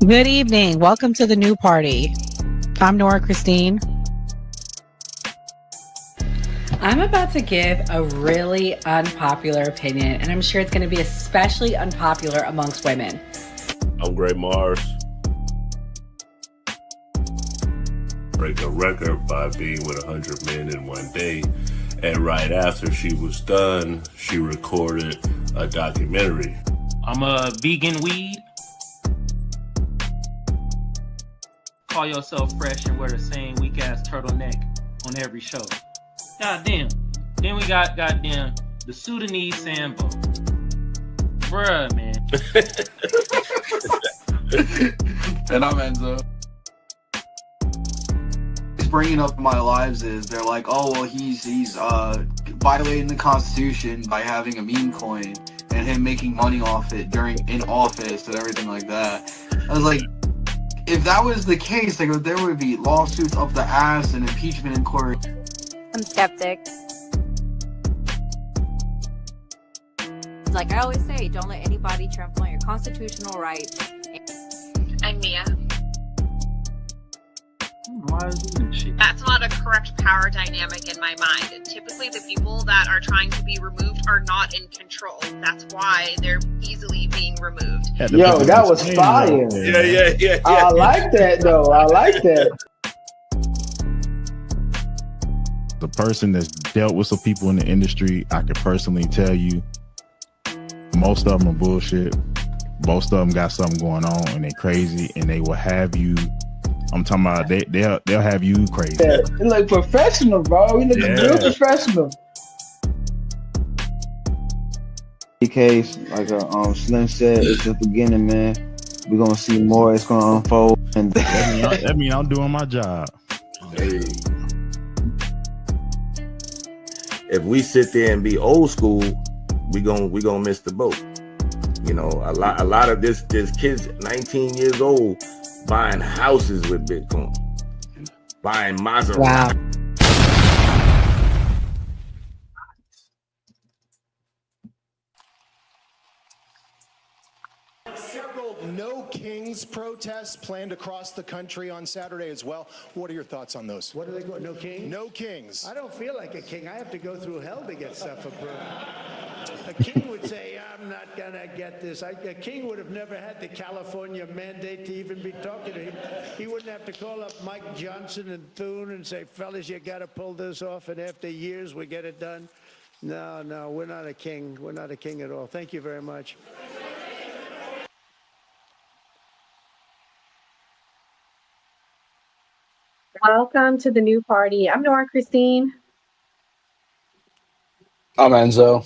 Good evening. Welcome to the new party. I'm Nora Christine. I'm about to give a really unpopular opinion, and I'm sure it's going to be especially unpopular amongst women. I'm Gray Mars. Break a record by being with 100 men in one day. And right after she was done, she recorded a documentary. I'm a vegan weed. Call yourself fresh and wear the same weak ass turtleneck on every show. Goddamn. Then we got goddamn the Sudanese Sambo. Bruh, man. And I'm Enzo. Bringing up in my lives is they're like, oh well, he's violating the Constitution by having a meme coin and him making money off it in office and everything like that. I was like, if that was the case, like there would be lawsuits up the ass and impeachment in court. I'm skeptic. Like I always say, don't let anybody trample on your constitutional rights. I'm Mia. Why is this shit? That's not a correct power dynamic in my mind. Typically, the people that are trying to be removed are not in control. That's why they're easily being removed. Yo, that was fire. Yeah. I like that, though. I like that. The person that's dealt with some people in the industry, I can personally tell you, most of them are bullshit. Most of them got something going on and they're crazy, and they will have you. I'm talking about they'll have you crazy. Yeah, you look professional, bro. You look real professional. In case, like Slim said, it's the beginning, man. We're gonna see more. It's gonna unfold, and that mean I'm doing my job. Hey. If we sit there and be old school, we gonna miss the boat. You know, a lot of this kids 19 years old buying houses with Bitcoin, buying Maserati. Wow. Several No Kings protests planned across the country on Saturday as well. What are your thoughts on those? What are they going? No King? No Kings. I don't feel like a king. I have to go through hell to get stuff approved. A king would say, I'm not going to get this. A king would have never had the California mandate to even be talking to him. He wouldn't have to call up Mike Johnson and Thune and say, fellas, you got to pull this off, and after years we get it done. No, we're not a king. We're not a king at all. Thank you very much. Welcome to the new party. I'm Nora Christine. I'm Enzo.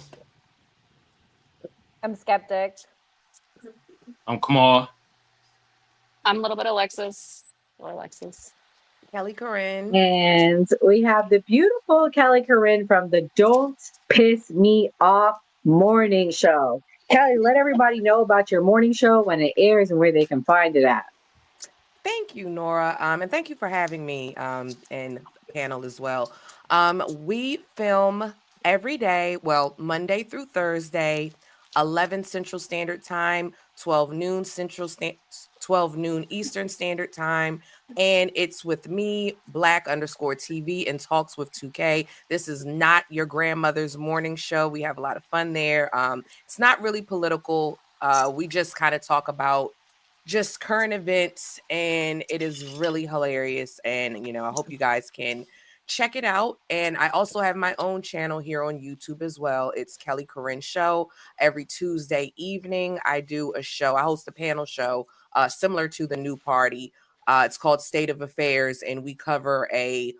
I'm skeptic. I'm Kamal. I'm a little bit Alexis. Kelly Corinne. And we have the beautiful Kelly Corinne from the Don't Piss Me Off morning show. Kelly, let everybody know about your morning show, when it airs, and where they can find it at. Thank you, Nora. And thank you for having me and the panel as well. We film every day, Monday through Thursday, 11 Central Standard Time, 12 noon 12 noon Eastern Standard Time. And it's with me, Black_TV, and Talks with 2K. This is not your grandmother's morning show. We have a lot of fun there. It's not really political. We just kind of talk about just current events, and it is really hilarious. And, I hope you guys can check it out. And I also have my own channel here on YouTube as well. It's Kelly Corinne Show. Every Tuesday evening, I do a show. I host a panel show similar to the new party. It's called State of Affairs, and we cover a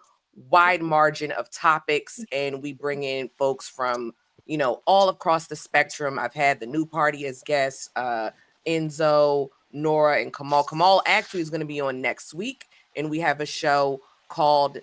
wide margin of topics, and we bring in folks from, all across the spectrum. I've had the new party as guests, Enzo, Nora, and Kamal. Kamal actually is going to be on next week, and we have a show called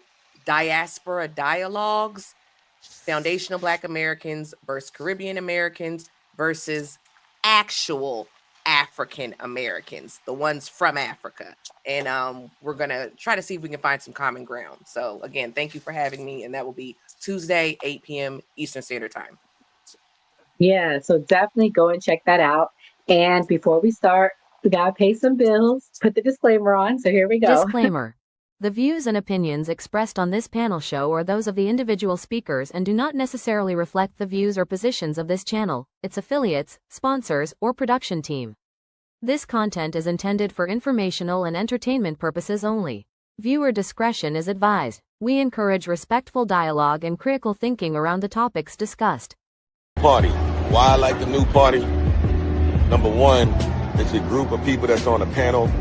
Diaspora Dialogues, Foundational Black Americans versus Caribbean Americans versus actual African Americans, the ones from Africa. And we're going to try to see if we can find some common ground. So again, thank you for having me. And that will be Tuesday, 8 p.m. Eastern Standard Time. Yeah, so definitely go and check that out. And before we start, We gotta pay some bills. Put the disclaimer on. So here we go. Disclaimer. The views and opinions expressed on this panel show are those of the individual speakers and do not necessarily reflect the views or positions of this channel, its affiliates, sponsors, or production team. This content is intended for informational and entertainment purposes only. Viewer discretion is advised. We encourage respectful dialogue and critical thinking around the topics discussed. Party. Why I like the new party? Number one, it's a group of people that's on a panel.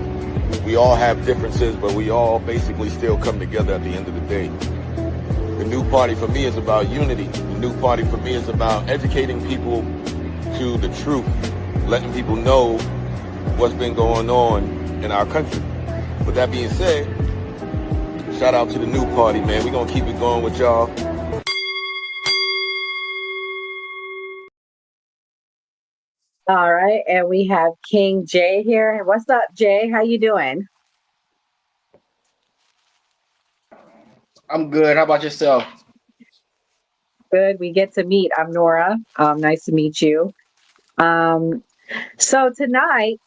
We all have differences, but we all basically still come together at the end of the day. The new party for me is about unity. The new party for me is about educating people to the truth, letting people know what's been going on in our country. With that being said, shout out to the new party, man. We're going to keep it going with y'all. All right, and we have King Jay here. What's up, Jay? How you doing? I'm good. How about yourself? Good. We get to meet. I'm Nora. Nice to meet you. So tonight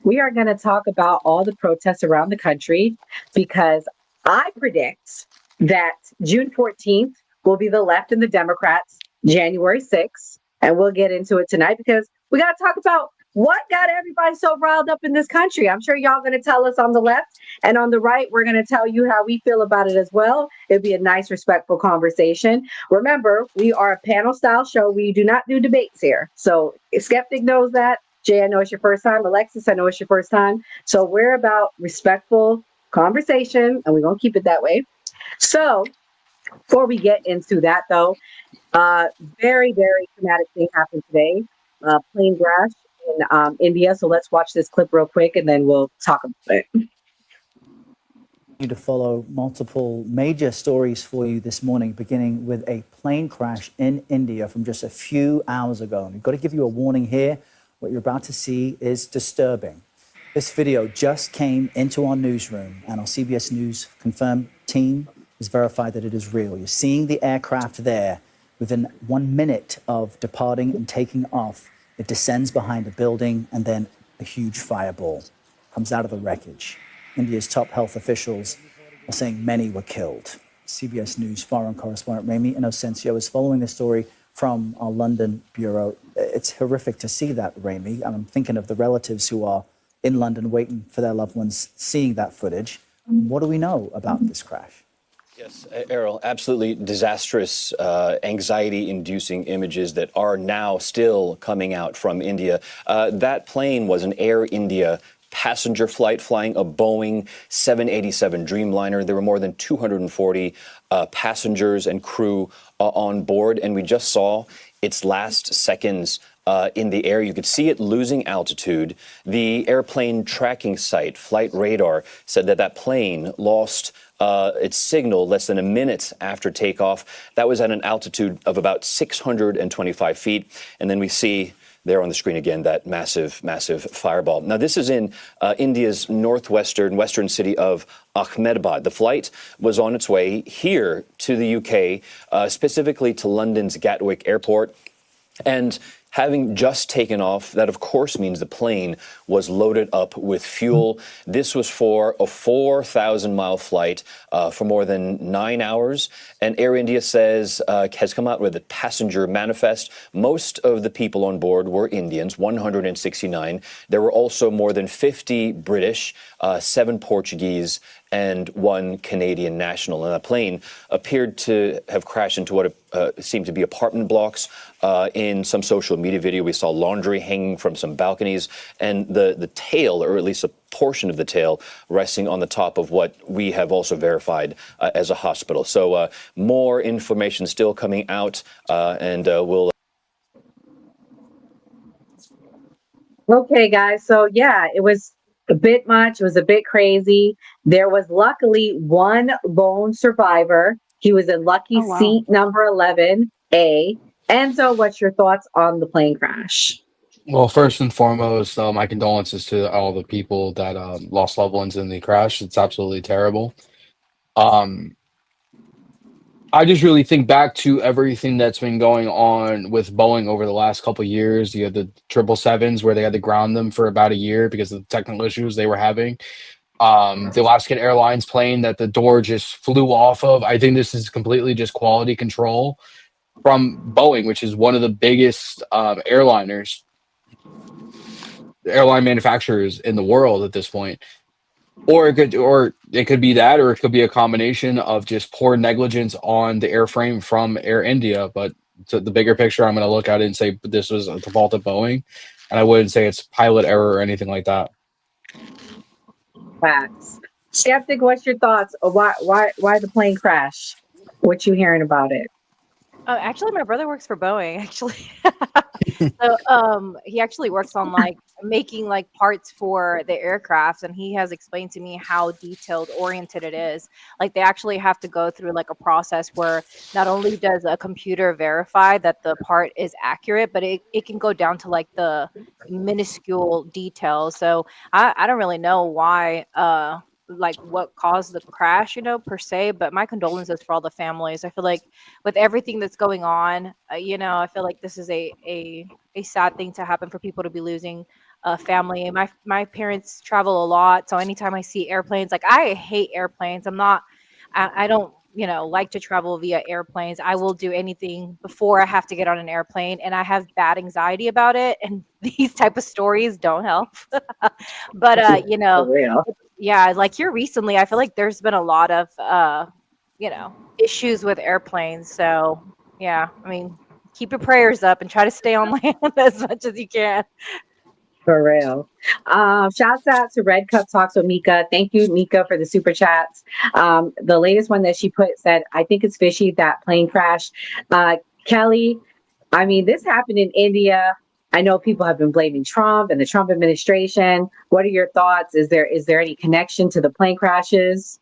we are going to talk about all the protests around the country because I predict that June 14th will be the left and the Democrats, January 6th, and we'll get into it tonight because we got to talk about what got everybody so riled up in this country. I'm sure y'all going to tell us on the left, and on the right, we're going to tell you how we feel about it as well. It'll be a nice, respectful conversation. Remember, we are a panel-style show. We do not do debates here. So Skeptic knows that. Jay, I know it's your first time. Alexis, I know it's your first time. So we're about respectful conversation, and we're going to keep it that way. So before we get into that, though, very, very traumatic thing happened today. Plane crash in India. So let's watch this clip real quick, and then we'll talk about it. To follow multiple major stories for you this morning, beginning with a plane crash in India from just a few hours ago. And we've got to give you a warning here. What you're about to see is disturbing. This video just came into our newsroom, and our CBS News confirmed team has verified that it is real. You're seeing the aircraft there. Within 1 minute of departing and taking off, it descends behind a building, and then a huge fireball comes out of the wreckage. India's top health officials are saying many were killed. CBS News foreign correspondent Remy Inocencio is following this story from our London bureau. It's horrific to see that, Remy. I'm thinking of the relatives who are in London waiting for their loved ones, seeing that footage. What do we know about this crash? Yes, Errol, absolutely disastrous, anxiety-inducing images that are now still coming out from India. That plane was an Air India passenger flight flying a Boeing 787 Dreamliner. There were more than 240 passengers and crew on board, and we just saw its last seconds in the air. You could see it losing altitude. The airplane tracking site, Flight Radar, said that that plane lost its signal less than a minute after takeoff. That was at an altitude of about 625 feet. And then we see there on the screen again that massive, massive fireball. Now, this is in India's western city of Ahmedabad. The flight was on its way here to the UK, specifically to London's Gatwick Airport. And having just taken off, that of course means the plane was loaded up with fuel. This was for a 4,000-mile flight for more than 9 hours. And Air India says, has come out with a passenger manifest. Most of the people on board were Indians, 169. There were also more than 50 British, 7 Portuguese, and 1 Canadian national. And the plane appeared to have crashed into what seemed to be apartment blocks. In some social media video, we saw laundry hanging from some balconies, and the tail, or at least a portion of the tail, resting on the top of what we have also verified as a hospital. So more information still coming out, and we'll... Okay, guys. So yeah, it was a bit much. It was a bit crazy. There was luckily one lone survivor. He was in lucky seat number 11A. Enzo, what's your thoughts on the plane crash? Well, first and foremost, my condolences to all the people that lost loved ones in the crash. It's absolutely terrible. I just really think back to everything that's been going on with Boeing over the last couple of years. You had the 777s where they had to ground them for about a year because of the technical issues they were having. The Alaskan Airlines plane that the door just flew off of. I think this is completely just quality control from Boeing, which is one of the biggest airline manufacturers in the world at this point. Or it could be that, or it could be a combination of just poor negligence on the airframe from Air India. But to the bigger picture, I'm going to look at it and say this was the fault of Boeing, and I wouldn't say it's pilot error or anything like that. Facts. Skeptic, what's your thoughts? Why the plane crash? What you hearing about it? Actually, my brother works for Boeing. Actually, so he actually works on like making like parts for the aircraft, and he has explained to me how detailed oriented it is. Like they actually have to go through like a process where not only does a computer verify that the part is accurate, but it can go down to like the minuscule details. So I don't really know why like what caused the crash, per se, but my condolences for all the families. I feel like with everything that's going on, I feel like this is a sad thing to happen for people to be losing family. And my parents travel a lot, so anytime I see airplanes, like I hate airplanes. I don't like to travel via airplanes. I will do anything before I have to get on an airplane, and I have bad anxiety about it. And these type of stories don't help. But For real. yeah, like here recently, I feel like there's been a lot of issues with airplanes. So yeah, I mean, keep your prayers up and try to stay on land as much as you can. For real. Shouts out to Red Cup Talks with Mika. Thank you, Mika, for the super chats. The latest one that she put said, I think it's fishy that plane crash. Kelly, I mean, this happened in India. I know people have been blaming Trump and the Trump administration. What are your thoughts? Is there any connection to the plane crashes?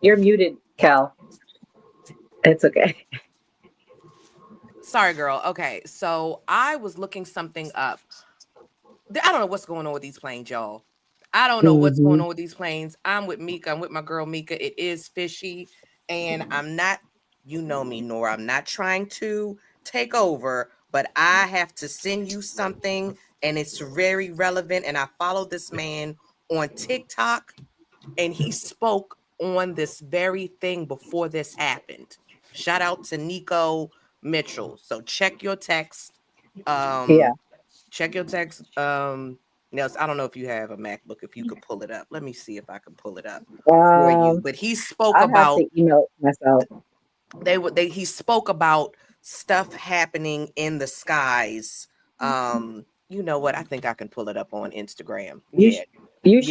You're muted, Kel. It's okay. Sorry, girl. Okay, so I was looking something up. I don't know what's going on with these planes, y'all. I don't know what's going on with these planes. I'm with Mika. I'm with my girl Mika. It is fishy, and I'm not. You know me, Nora. I'm not trying to take over, but I have to send you something, and it's very relevant. And I follow this man on TikTok, and he spoke on this very thing before this happened. Shout out to Nico Mitchell. So check your text. Yeah. Check your text. Nels, I don't know if you have a MacBook, if you could pull it up. Let me see if I can pull it up for you. But he spoke I about have to email it myself. He spoke about stuff happening in the skies. You know what? I think I can pull it up on Instagram. You should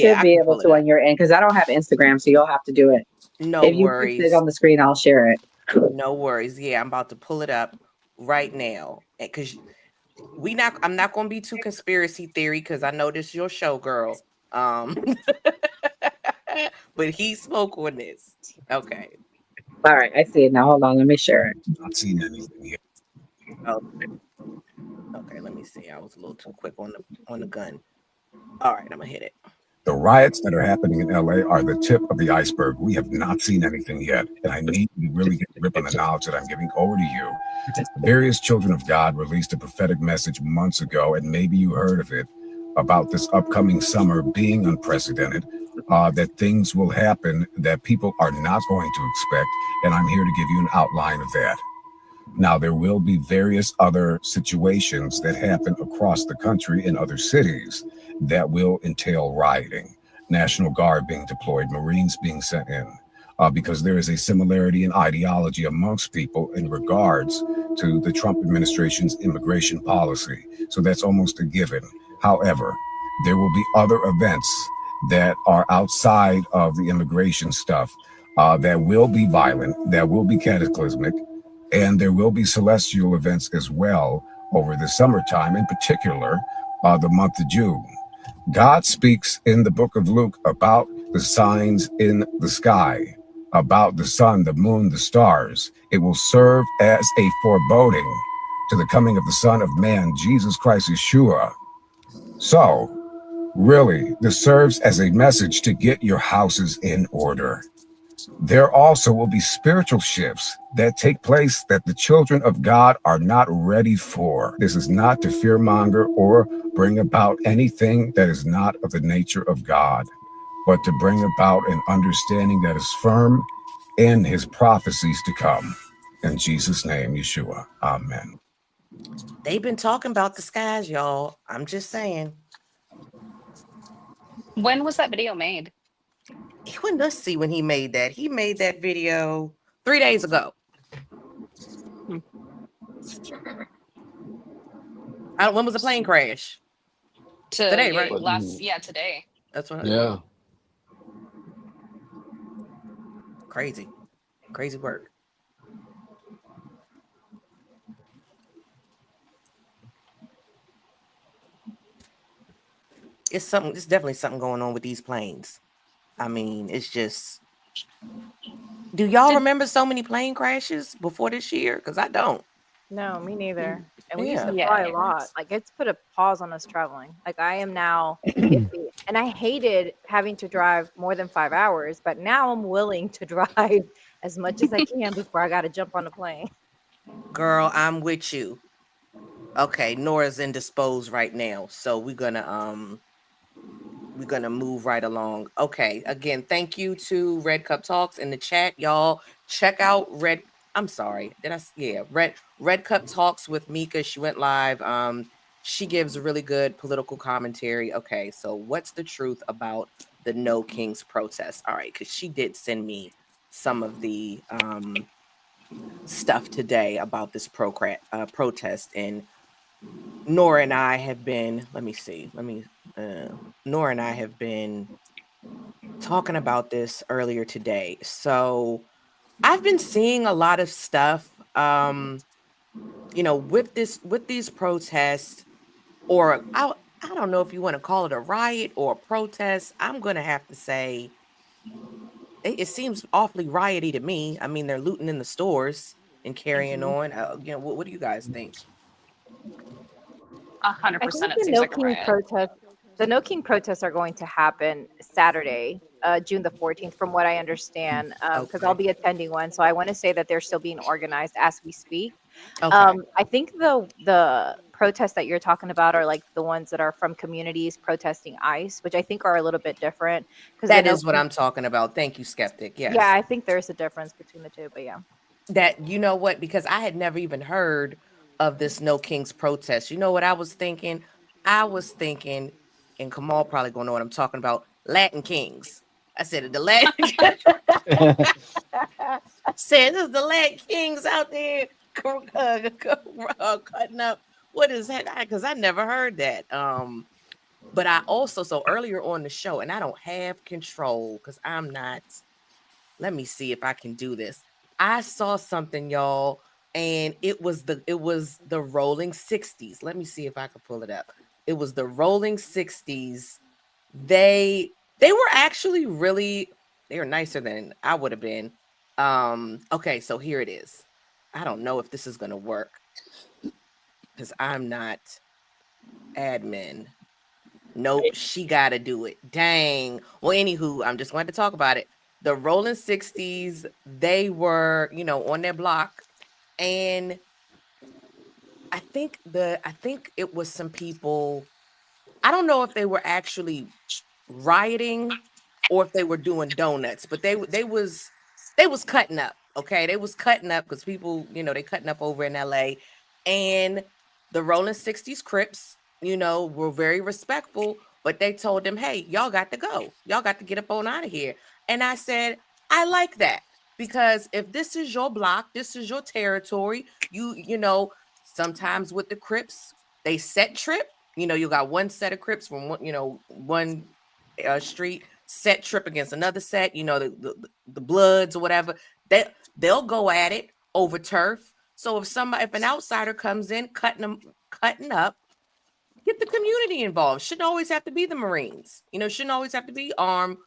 I be can able pull it to up. on your end, because I don't have Instagram, so you'll have to do it. No if you worries. put it on the screen, I'll share it. No worries. Yeah, I'm about to pull it up right now, because I'm not going to be too conspiracy theory, because I know this is your show, girl. But he spoke on this. Okay. All right, I see it now. Hold on, let me share it. Not seen anything yet. Okay, let me see. I was a little too quick on the gun. All right, I'm gonna hit it. The riots that are happening in LA are the tip of the iceberg. We have not seen anything yet, and I need you to really get a grip on the knowledge that I'm giving over to you. Various children of God released a prophetic message months ago, and maybe you heard of it, about this upcoming summer being unprecedented, that things will happen that people are not going to expect, and I'm here to give you an outline of that. Now, there will be various other situations that happen across the country in other cities that will entail rioting, National Guard being deployed, Marines being sent in, because there is a similarity in ideology amongst people in regards to the Trump administration's immigration policy. So that's almost a given. However, there will be other events that are outside of the immigration stuff that will be violent, that will be cataclysmic, and there will be celestial events as well over the summertime, in particular, the month of June. God speaks in the book of Luke about the signs in the sky, about the sun, the moon, the stars. It will serve as a foreboding to the coming of the Son of Man, Jesus Christ, Yeshua. So, really, this serves as a message to get your houses in order. There also will be spiritual shifts that take place that the children of God are not ready for. This is not to fearmonger or bring about anything that is not of the nature of God, but to bring about an understanding that is firm in his prophecies to come. In Jesus' name, Yeshua. Amen. They've been talking about the skies, y'all. I'm just saying. When was that video made? Let's see when he made that. He made that video 3 days ago. When was the plane crash? Today, right? Today. That's what. Yeah. Crazy work. It's definitely something going on with these planes. I mean, it's just. Do y'all remember so many plane crashes before this year? Because I don't. No, me neither. And we used Yeah. to fly a lot. Like, it's put a pause on us traveling. Like, I am now iffy. And I hated having to drive more than 5 hours, but now I'm willing to drive as much as I can before I got to jump on the plane. Girl, I'm with you. Okay, Nora's indisposed right now, so we're gonna move right along. Okay, again, thank you to Red Cup Talks in the chat, y'all. Check out Red Cup Talks with Mika. She went live. She gives really good political commentary. Okay, so what's the truth about the No Kings protest? All right, because she did send me some of the stuff today about this protest, and Nora and I have been. Nora and I have been talking about this earlier today. So I've been seeing a lot of stuff, with these protests, or I don't know if you want to call it a riot or a protest. I'm gonna have to say it seems awfully rioty to me. I mean, they're looting in the stores and carrying on. What do you guys think? 100%. I think It seems like a riot. the No King protests are going to happen Saturday, June the 14th, from what I understand, because I'll be attending one. So I want to say that they're still being organized as we speak. Okay. I think the protests that you're talking about are like the ones that are from communities protesting ICE, which I think are a little bit different. That is what I'm talking about. Thank you, Skeptic. Yes. Yeah, I think there's a difference between the two, but yeah. That, you know what, because I had never even heard of this No Kings protest. You know what I was thinking? I was thinking, and Kamal probably gonna know what I'm talking about, Latin Kings. I said the Latin I said this is the Latin Kings out there cutting up. What is that? Because I never heard that. But I also, so earlier on the show, and I don't have control because I'm not. Let me see if I can do this. I saw something, y'all, and it was the Rolling 60s. Let me see if I can pull it up. It was the Rolling 60s. They were actually they were nicer than I would have been. Okay, so here it is. I don't know if this is gonna work because I'm not admin. Nope, she gotta do it. Dang. Well, anywho, I'm just going to talk about it. The Rolling 60s, they were, on their block, and I think it was some people. I don't know if they were actually rioting or if they were doing donuts, but they was cutting up. Okay, they was cutting up because people, they cutting up over in LA, and the Rolling 60s Crips, were very respectful, but they told them, hey, y'all got to go. Y'all got to get up on out of here. And I said, I like that, because if this is your block, this is your territory, sometimes with the Crips, they set trip. You got one set of Crips from one street, set trip against another set, the Bloods or whatever. They'll go at it over turf. So if an outsider comes in cutting up, get the community involved. Shouldn't always have to be the Marines. Shouldn't always have to be armed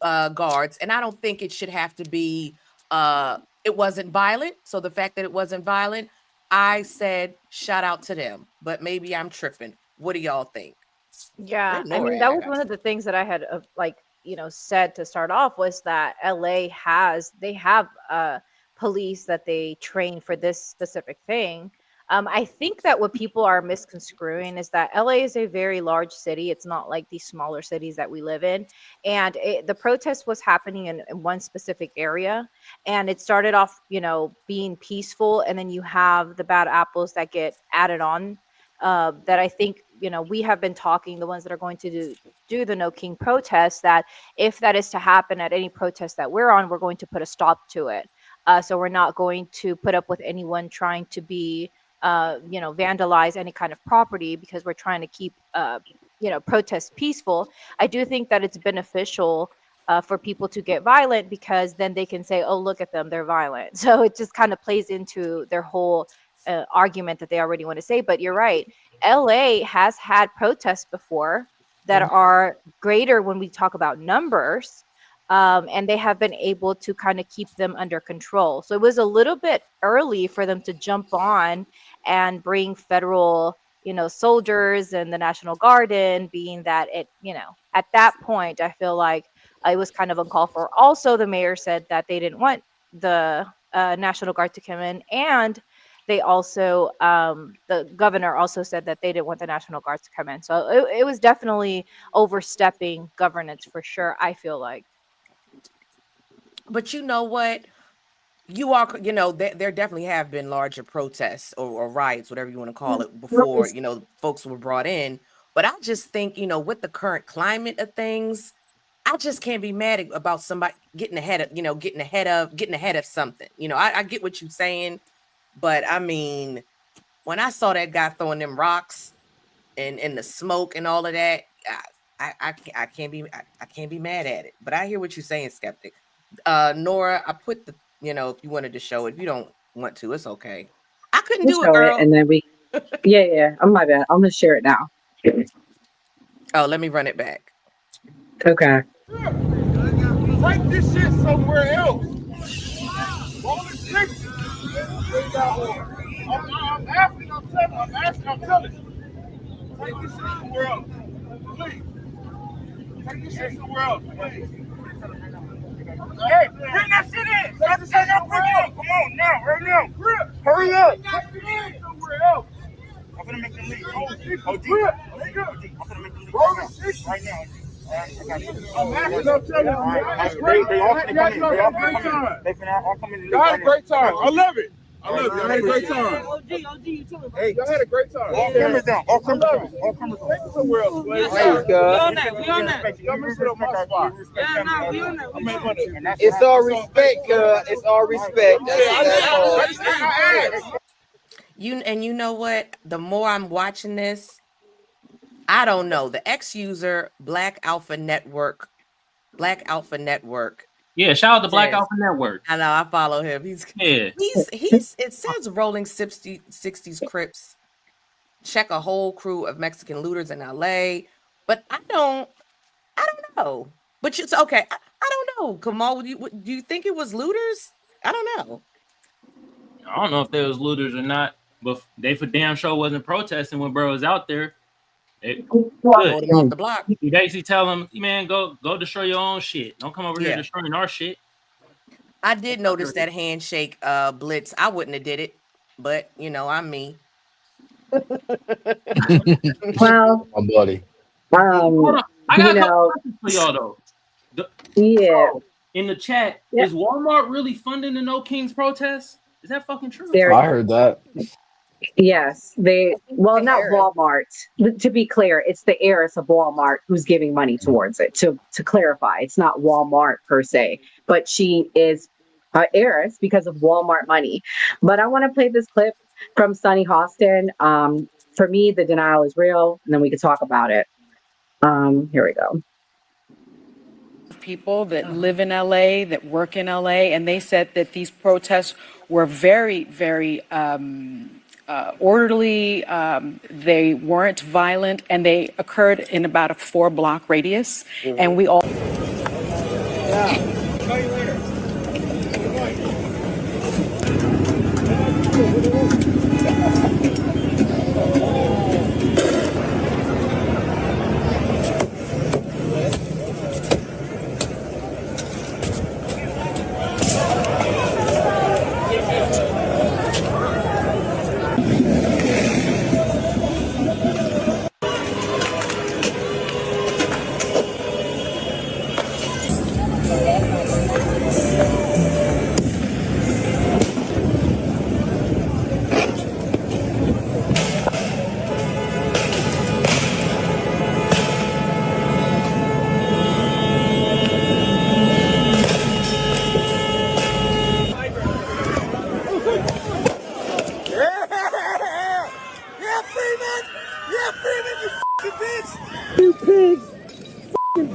guards. And I don't think it should have to be. It wasn't violent. So the fact that it wasn't violent, I said shout out to them. But maybe I'm tripping. What do y'all think? Yeah, I mean, that was one of the things that I had said to start off was that LA they have police that they train for this specific thing. I think that what people are misconstruing is that LA is a very large city. It's not like these smaller cities that we live in. And the protest was happening in one specific area. And it started off, being peaceful. And then you have the bad apples that get added on. That I think, we have been talking, the ones that are going to do the No King protest, that if that is to happen at any protest that we're on, we're going to put a stop to it. So we're not going to put up with anyone trying to be vandalize any kind of property, because we're trying to keep protests peaceful. I do think that it's beneficial for people to get violent, because then they can say, oh, look at them, they're violent. So it just kind of plays into their whole argument that they already want to say. But you're right, LA has had protests before that are greater when we talk about numbers. And they have been able to kind of keep them under control. So it was a little bit early for them to jump on and bring federal, soldiers and the National Guard in, being that it, at that point, I feel like it was kind of uncalled for. Also, the mayor said that they didn't want the National Guard to come in. And they also, the governor also said that they didn't want the National Guard to come in. So it was definitely overstepping governance for sure, I feel like. But you know what? There definitely have been larger protests or riots, whatever you want to call it, before, folks were brought in. But I just think, with the current climate of things, I just can't be mad about somebody getting ahead of something. I get what you're saying, but I mean, when I saw that guy throwing them rocks and the smoke and all of that, I can't be mad at it. But I hear what you're saying, Skeptic. Nora, I put the, if you wanted to show it. If you don't want to, it's okay. I couldn't do it, girl. And then yeah. Oh, my bad. I'm gonna share it now. Oh, let me run it back. Okay. Take this shit somewhere else. All this shit. I'm telling you. Take this shit somewhere else. Please. Take this shit somewhere else, please. Hey, bring that shit in. Take this shit somewhere else. Come on now, right now. Hurry up. Somewhere else. I'm gonna make them leave. OG. I'm gonna make them leave right now. I'm y'all had a great time. I love it. Y'all had a great time. Hey, y'all had a great time. All cameras down. All cameras down. All cameras down. Take it somewhere else, please. We on that. Y'all miss it on my spot. We on that. It's all respect, it's all respect. You know what? The more I'm watching this, I don't know. The ex-user Black Alpha Network. Yeah, shout out to Black Alpha Network. I know, I follow him. He's it says rolling 60s Crips check a whole crew of Mexican looters in LA. But I don't know. But it's okay. I don't know. Kamal, do you think it was looters? I don't know. I don't know if they was looters or not, but they for damn sure wasn't protesting when bro was out there. Off the block. You basically tell them, man, go destroy your own shit. Don't come over here destroying our shit. I did notice that handshake blitz. I wouldn't have did it, but I'm me. Well, my buddy. I got a couple questions for y'all though. In the chat, is Walmart really funding the No Kings protest? Is that fucking true? I heard that. Yes, not Walmart. To be clear, it's the heiress of Walmart who's giving money towards it. To clarify, it's not Walmart per se, but she is an heiress because of Walmart money. But I want to play this clip from Sunny Hostin. For me, the denial is real, and then we can talk about it. Here we go. People that live in LA, that work in LA, and they said that these protests were very, very orderly. They weren't violent, and they occurred in about a 4-block radius. Mm-hmm. And we all.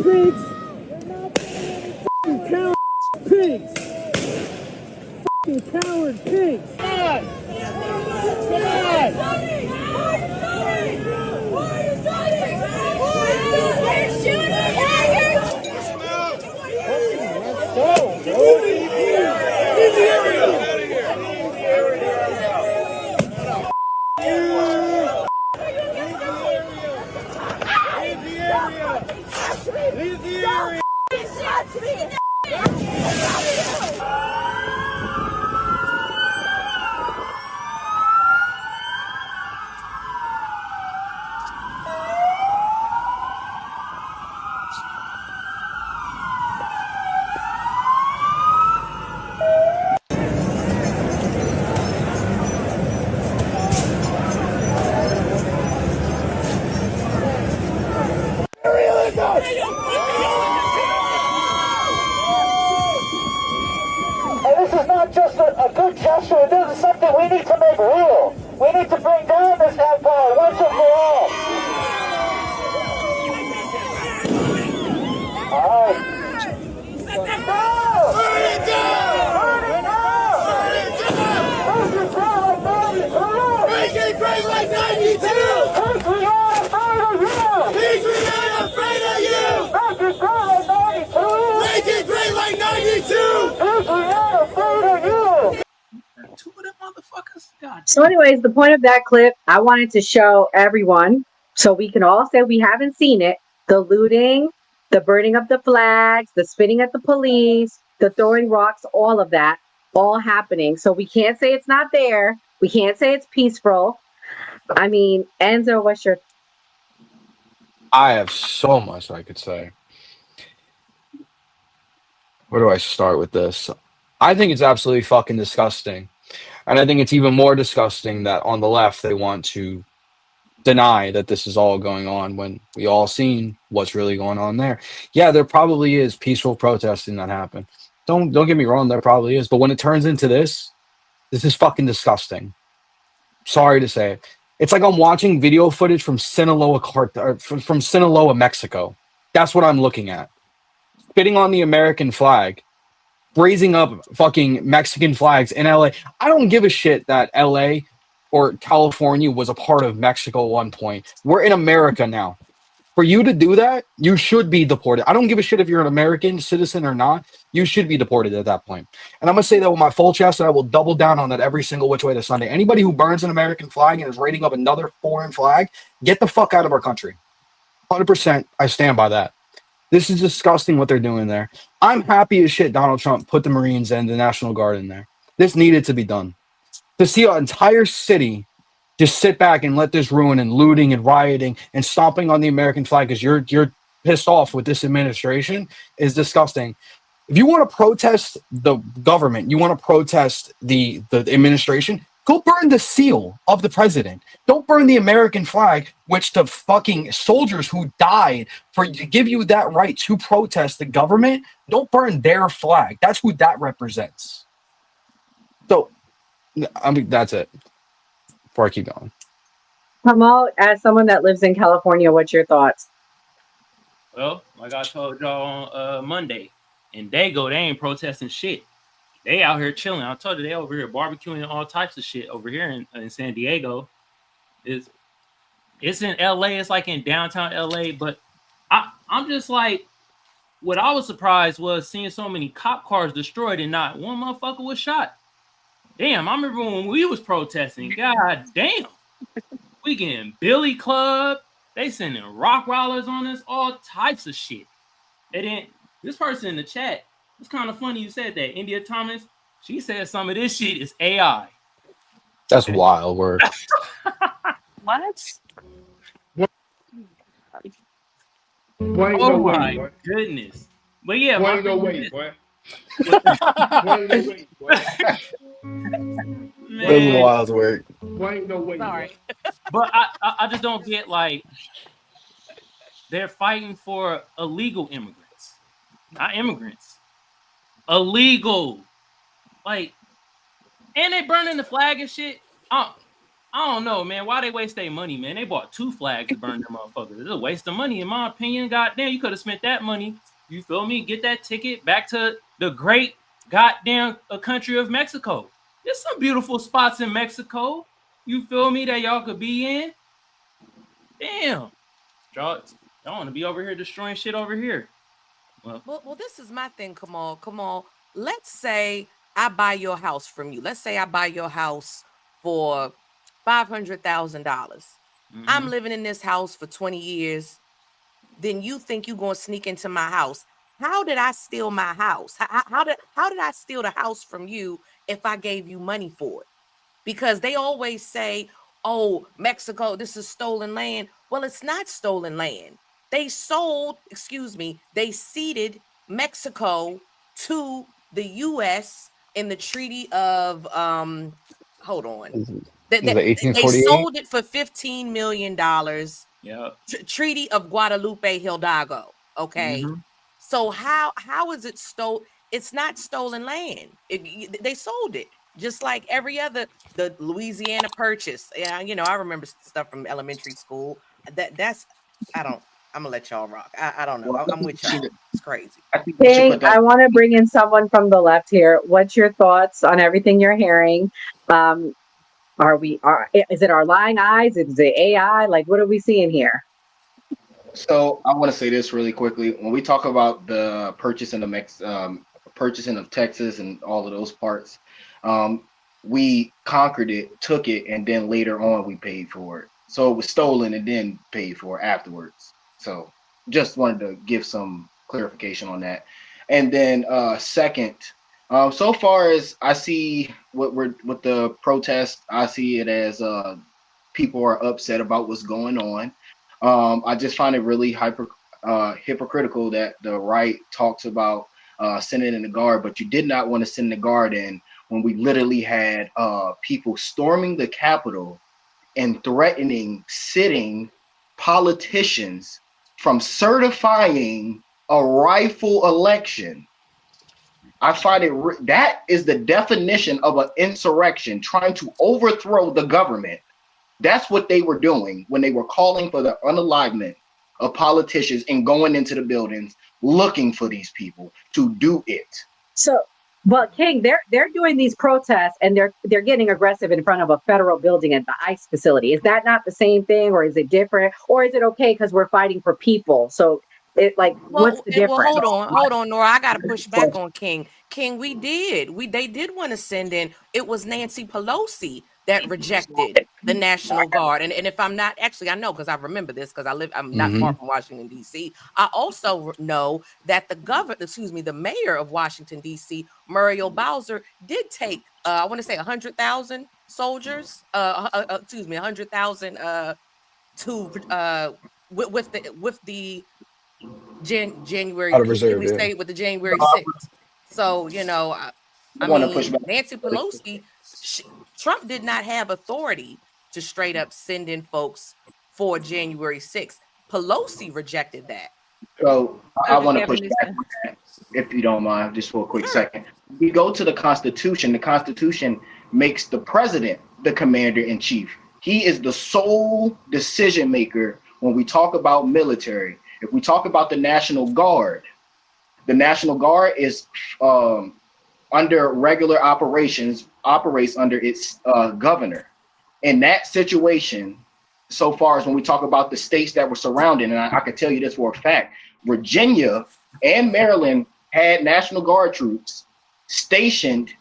pigs. Fucking coward pigs. Fucking coward pigs. Come on. Come And this is not just a good gesture, this is something we need to make real. We need to bring down this empire once and for all. All right. Burn it down! Burn it down! Burn it down! Burn it down! Make it great like 92! Make it great like 92! Patreon afraid of you! Patreon afraid of you! Make it great like 92! Make it great like 92! Patreon afraid of you! Two of them motherfuckers. God. So, anyways, the point of that clip, I wanted to show everyone so we can all say we haven't seen it. The looting, the burning of the flags, the spitting at the police, the throwing rocks, all of that, all happening. So we can't say it's not there. We can't say it's peaceful. I mean, Enzo, what's your... I have so much I could say. Where do I start with this? I think it's absolutely fucking disgusting. And I think it's even more disgusting that on the left they want to deny that this is all going on when we all seen what's really going on there. Yeah, there probably is peaceful protesting that happened. Don't get me wrong, there probably is. But when it turns into this is fucking disgusting. Sorry to say it. It's like I'm watching video footage from from Sinaloa, Mexico. That's what I'm looking at. Spitting on the American flag, raising up fucking Mexican flags in LA. I don't give a shit that LA or California was a part of Mexico at one point. We're in America now. For you to do that, you should be deported. I don't give a shit if you're an American citizen or not. You should be deported at that point. And I'm going to say that with my full chest, and I will double down on that every single which way to Sunday. Anybody who burns an American flag and is raiding up another foreign flag, get the fuck out of our country. 100%, I stand by that. This is disgusting what they're doing there. I'm happy as shit Donald Trump put the Marines and the National Guard in there. This needed to be done. To see an entire city just sit back and let this ruin and looting and rioting and stomping on the American flag because you're pissed off with this administration is disgusting. If you want to protest the government, you want to protest the administration, go burn the seal of the president. Don't burn the American flag, which the fucking soldiers who died to give you that right to protest the government, don't burn their flag. That's who that represents. So, I mean, that's it. Before I keep going. Kamal, as someone that lives in California, what's your thoughts? Well, like I told y'all on Monday, in Dago, they ain't protesting shit. They out here chilling. I told you they over here barbecuing and all types of shit over here in San Diego. It's in LA. It's like in downtown LA. But I'm just like, what I was surprised was seeing so many cop cars destroyed and not one motherfucker was shot. Damn, I remember when we was protesting. God damn. We getting Billy Club. They sending rock rollers on us, all types of shit. And then this person in the chat, it's kind of funny you said that. India Thomas, she said some of this shit is AI. That's wild work. What? Oh my goodness. But yeah, boy, no way, boy. That's wild work. Boy, no way. Sorry. But I just don't get, like, they're fighting for illegal immigrants, not immigrants. Illegal. Like, and they burning the flag and shit. I don't know, man. Why they waste their money, man? They bought 2 flags to burn them motherfuckers. It's a waste of money, in my opinion. Goddamn, you could have spent that money. You feel me? Get that ticket back to the great goddamn country of Mexico. There's some beautiful spots in Mexico. You feel me? That y'all could be in. Damn, y'all want to be over here destroying shit over here. Well, this is my thing, Kamal. Let's say I buy your house from you. Let's say I buy your house for $500,000. I'm living in this house for 20 years. Then you think you're going to sneak into my house. How did I steal my house? How did I steal the house from you if I gave you money for it? Because they always say, oh, Mexico, this is stolen land. Well, it's not stolen land. They ceded Mexico to the U.S. in the Treaty of, hold on. They 1848? sold it for $15 million. Yeah. Treaty of Guadalupe Hidalgo. Okay. So how is it stolen? It's not stolen land. They sold it just like every other, the Louisiana Purchase. Yeah, I remember stuff from elementary school. I'm gonna let y'all rock. I don't know. I'm with y'all. It's crazy. King, I want to bring in someone from the left here. What's your thoughts on everything you're hearing? Is it our lying eyes? Is it AI? Like, what are we seeing here? So I want to say this really quickly. When we talk about the purchasing of Texas and all of those parts, we conquered it, took it, and then later on we paid for it. So it was stolen and then paid for afterwards. So just wanted to give some clarification on that. And then second, so far as I see with the protest, I see it as people are upset about what's going on. I just find it really hypocritical that the right talks about sending in the guard, but you did not want to send the guard in when we literally had people storming the Capitol and threatening sitting politicians from certifying a rifle election. I find that is the definition of an insurrection, trying to overthrow the government. That's what they were doing when they were calling for the unalivement of politicians and going into the buildings looking for these people to do it. So, well, King, they're doing these protests and they're getting aggressive in front of a federal building at the ICE facility. Is that not the same thing, or is it different, or is it okay because we're fighting for people? So, what's the difference? Well, hold on, Nora. I got to push back on King. King, they did want to send in. It was Nancy Pelosi that rejected the National Guard. And if I'm not, actually, I know because I remember this because I'm not far from Washington, D.C. I also know that the mayor of Washington, D.C., Muriel Bowser, did take, I want to say 100,000 soldiers, 100,000 with the January, Out of reserve, we stayed with the January 6th. So, I mean, Nancy Pelosi, Trump did not have authority to straight up send in folks for January 6th. Pelosi rejected that. So I want to push back on that, if you don't mind, just for a quick second. We go to the Constitution. The Constitution makes the president the commander in chief. He is the sole decision maker when we talk about military. If we talk about the National Guard is under regular operations, operates under its governor. In that situation, so far as when we talk about the states that were surrounding, and I can tell you this for a fact, Virginia and Maryland had National Guard troops stationed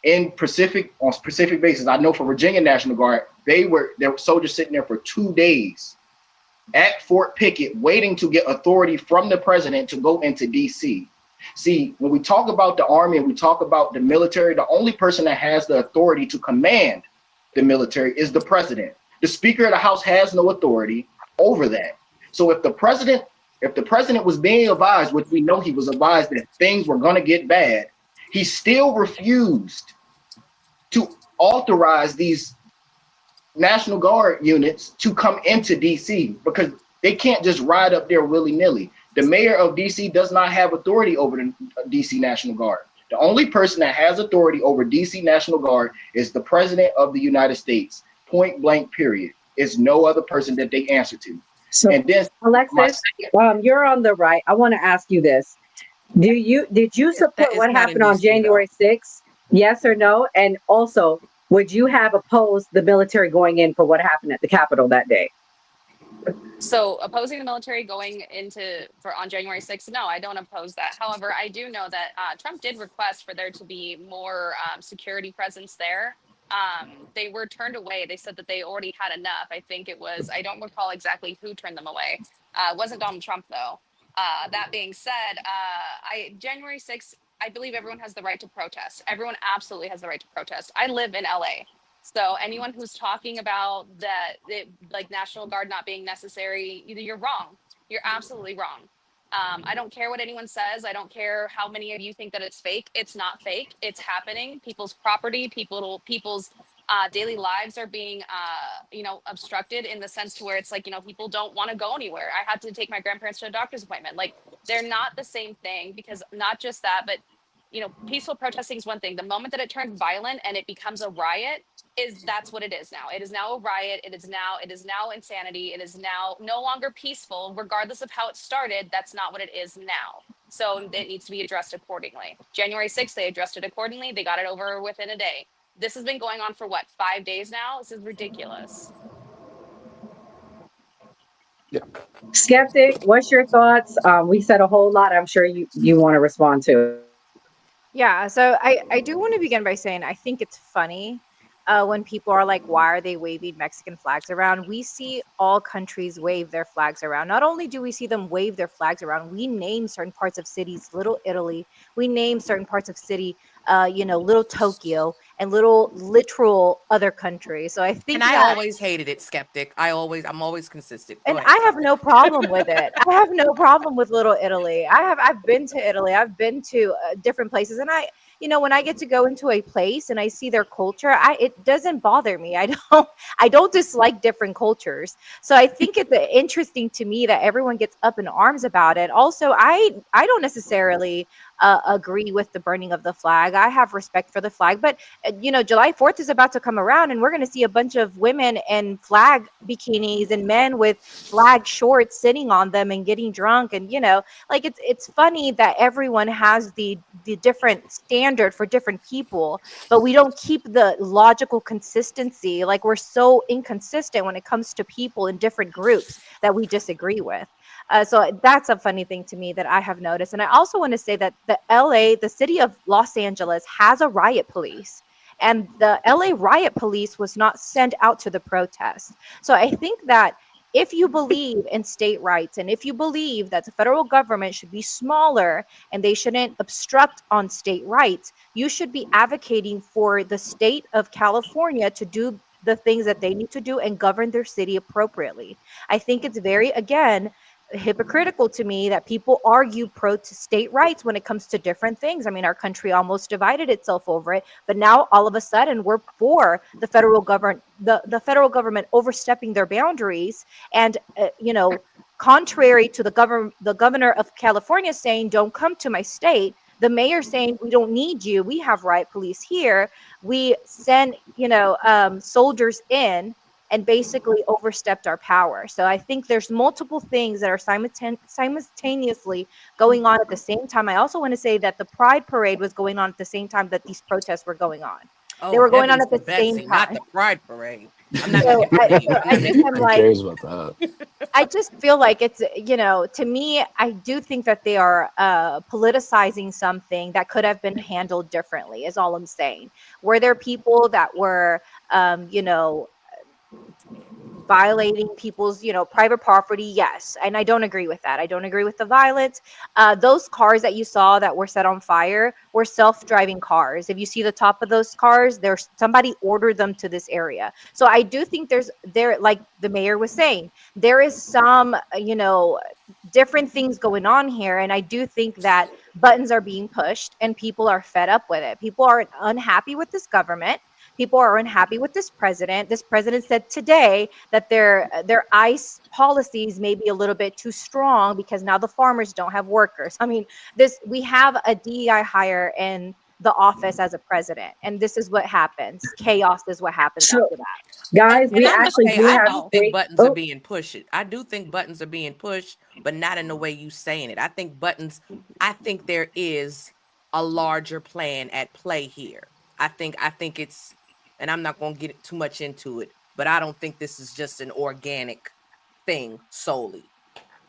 on specific bases. I know for Virginia National Guard, there were soldiers sitting there for 2 days at Fort Pickett waiting to get authority from the president to go into DC. See, when we talk about the Army and we talk about the military, the only person that has the authority to command the military is the president. The Speaker of the House has no authority over that. So if the president was being advised, which we know he was advised that things were going to get bad, he still refused to authorize these National Guard units to come into DC because they can't just ride up there willy-nilly. The mayor of DC does not have authority over the DC National Guard. The only person that has authority over DC National Guard is the president of the United States. point blank, period. It's no other person that they answer to. So, And then my Alexis, you're on the right. I want to ask you this: did you support It's what not in happened on DC though. January 6th? Yes or no? And also, would you have opposed the military going in for what happened at the Capitol that day? So opposing the military going into for on January 6th, no, I don't oppose that. However, I do know that Trump did request for there to be more security presence there. They were turned away. They said that they already had enough. I think it was, I don't recall exactly who turned them away. It wasn't Donald Trump though. That being said, January 6th, I believe everyone has the right to protest. Everyone absolutely has the right to protest. I live in LA. So anyone who's talking about that, like National Guard not being necessary, you're wrong. You're absolutely wrong. I don't care what anyone says. I don't care how many of you think that it's fake. It's not fake. It's happening. People's property, people's daily lives are being, obstructed in the sense to where it's like, people don't want to go anywhere. I had to take my grandparents to a doctor's appointment. Like they're not the same thing because not just that, but peaceful protesting is one thing. The moment that it turns violent and it becomes a riot, that's what it is now. It is now a riot. It is now insanity. It is now no longer peaceful, regardless of how it started. That's not what it is now. So it needs to be addressed accordingly. January 6th, they addressed it accordingly. They got it over within a day. This has been going on for what, 5 days now? This is ridiculous. Skeptic, what's your thoughts? We said a whole lot. I'm sure you want to respond to. Yeah, so I do want to begin by saying I think it's funny when people are like, why are they waving Mexican flags around? We see all countries wave their flags around. Not only do we see them wave their flags around, we name certain parts of cities Little Italy. We name certain parts of city, Little Tokyo and little literal other countries. So I think And I that always hated it, Skeptic. I'm always consistent. Go and ahead. I have no problem with it. I have no problem with Little Italy. I've been to Italy. I've been to different places, and when I get to go into a place and I see their culture, it doesn't bother me. I don't dislike different cultures. So I think it's interesting to me that everyone gets up in arms about it. Also, I don't necessarily agree with the burning of the flag. I have respect for the flag, but July 4th is about to come around, and we're going to see a bunch of women in flag bikinis and men with flag shorts sitting on them and getting drunk. And like it's funny that everyone has the different standard for different people, but we don't keep the logical consistency. Like we're so inconsistent when it comes to people in different groups that we disagree with. So that's a funny thing to me that I have noticed. And I also want to say that the city of Los Angeles has a riot police. And the LA riot police was not sent out to the protest. So I think that if you believe in state rights and if you believe that the federal government should be smaller and they shouldn't obstruct on state rights, you should be advocating for the state of California to do the things that they need to do and govern their city appropriately. I think it's very, again, hypocritical to me that people argue pro to state rights when it comes to different things. I mean, our country almost divided itself over it, but now all of a sudden we're for the federal government, the federal government overstepping their boundaries. And contrary to the governor of California saying, "Don't come to my state," the mayor saying, "We don't need you. We have riot police here." We send soldiers in and basically overstepped our power. So I think there's multiple things that are simultaneously going on at the same time. I also want to say that the Pride Parade was going on at the same time that these protests were going on. They were going on Heavens at the to same Betsy, time. not the Pride Parade. I'm not So making fun of you. I just am Who like, cares about that? I just feel like it's, to me, I do think that they are politicizing something that could have been handled differently, is all I'm saying. Were there people that were, violating people's private property? Yes, and I don't agree with that. I don't agree with the violence. Those cars that you saw that were set on fire were self-driving cars. If you see the top of those cars, there's somebody ordered them to this area. So I do think there, like the mayor was saying, there is some different things going on here, and I do think that buttons are being pushed and people are fed up with it. People are unhappy with this government. People are unhappy with this president. This president said today that their ICE policies may be a little bit too strong because now the farmers don't have workers. I mean, we have a DEI hire in the office as a president. And this is what happens. Chaos is what happens So, after that. guys, And we I'm gonna actually say, do I have do think great. buttons are being pushed. I do think buttons are being pushed, but not in the way you saying it. I think buttons. I think there is a larger plan at play here. I think it's, and I'm not gonna get too much into it, but I don't think this is just an organic thing solely.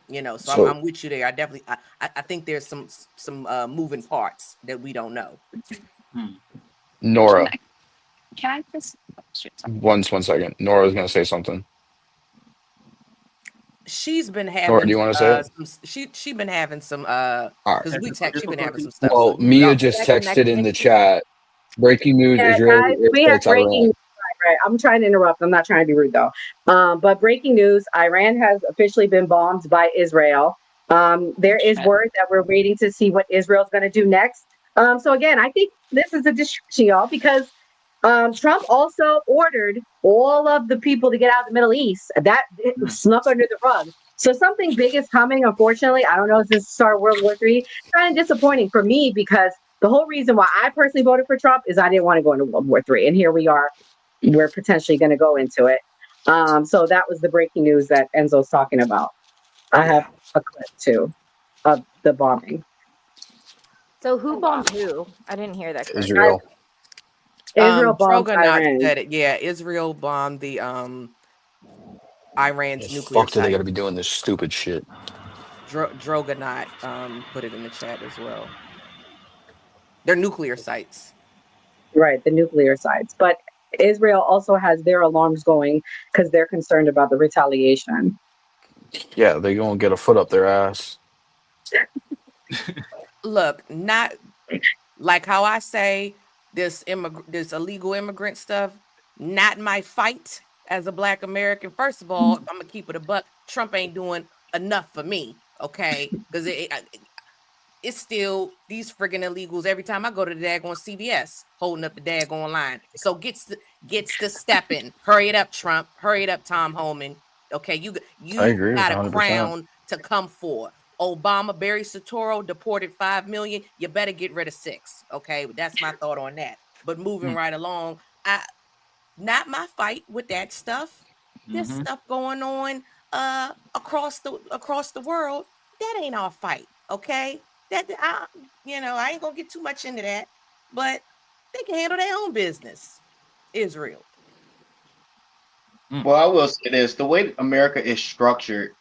You know, so So I'm with you there. I definitely, I think there's some moving parts that we don't know. Nora, Can I just? Oh, shoot, sorry. one second. Nora was gonna say something. She's been Nora, do having you want to say it? she been having some All right. because she been having some stuff. Well, So Mia y'all just Like texted in connection the issues. chat. Breaking news: Yeah, Israeli guys, we have airstrikes breaking Iran. news. Right, I'm trying to interrupt. I'm not trying to be rude though. But breaking news: Iran has officially been bombed by Israel. There is word that we're waiting to see what Israel's going to do next. So again, I think this is a distraction, y'all, because Trump also ordered all of the people to get out of the Middle East. That snuck under the rug. So something big is coming. Unfortunately, I don't know if this start World War III. Kind of disappointing for me because the whole reason why I personally voted for Trump is I didn't want to go into World War III, and here we are. We're potentially going to go into it. So that was the breaking news that Enzo's talking about. I have a clip too of the bombing. So who bombed who? I didn't hear that. Correct. Israel. Israel bombed Drogonot Iran. said it. Yeah, Israel bombed the Iran's nuclear Fuck, do they site. got to be doing this stupid shit? Drogonot put it in the chat as well. They're nuclear sites. Right, the nuclear sites. But Israel also has their alarms going because they're concerned about the retaliation. Yeah, they gonna get a foot up their ass. Look, not like how I say this illegal immigrant stuff, not my fight as a Black American. First of all, I'm gonna keep it a buck. Trump ain't doing enough for me, okay? Because it's still these friggin' illegals every time I go to the daggone CVS holding up the daggone line. So gets the stepping. Hurry it up, Trump. Hurry it up, Tom Homan. Okay, you I agree got with a 100%. crown to come for. Obama, Barry Soetoro deported 5 million. You better get rid of 6. Okay, that's my thought on that. But moving right along, not my fight with that stuff. There's stuff going on across the world. That ain't our fight. Okay, that I ain't gonna get too much into that. But they can handle their own business. Israel. Well, I will say this: the way America is structured,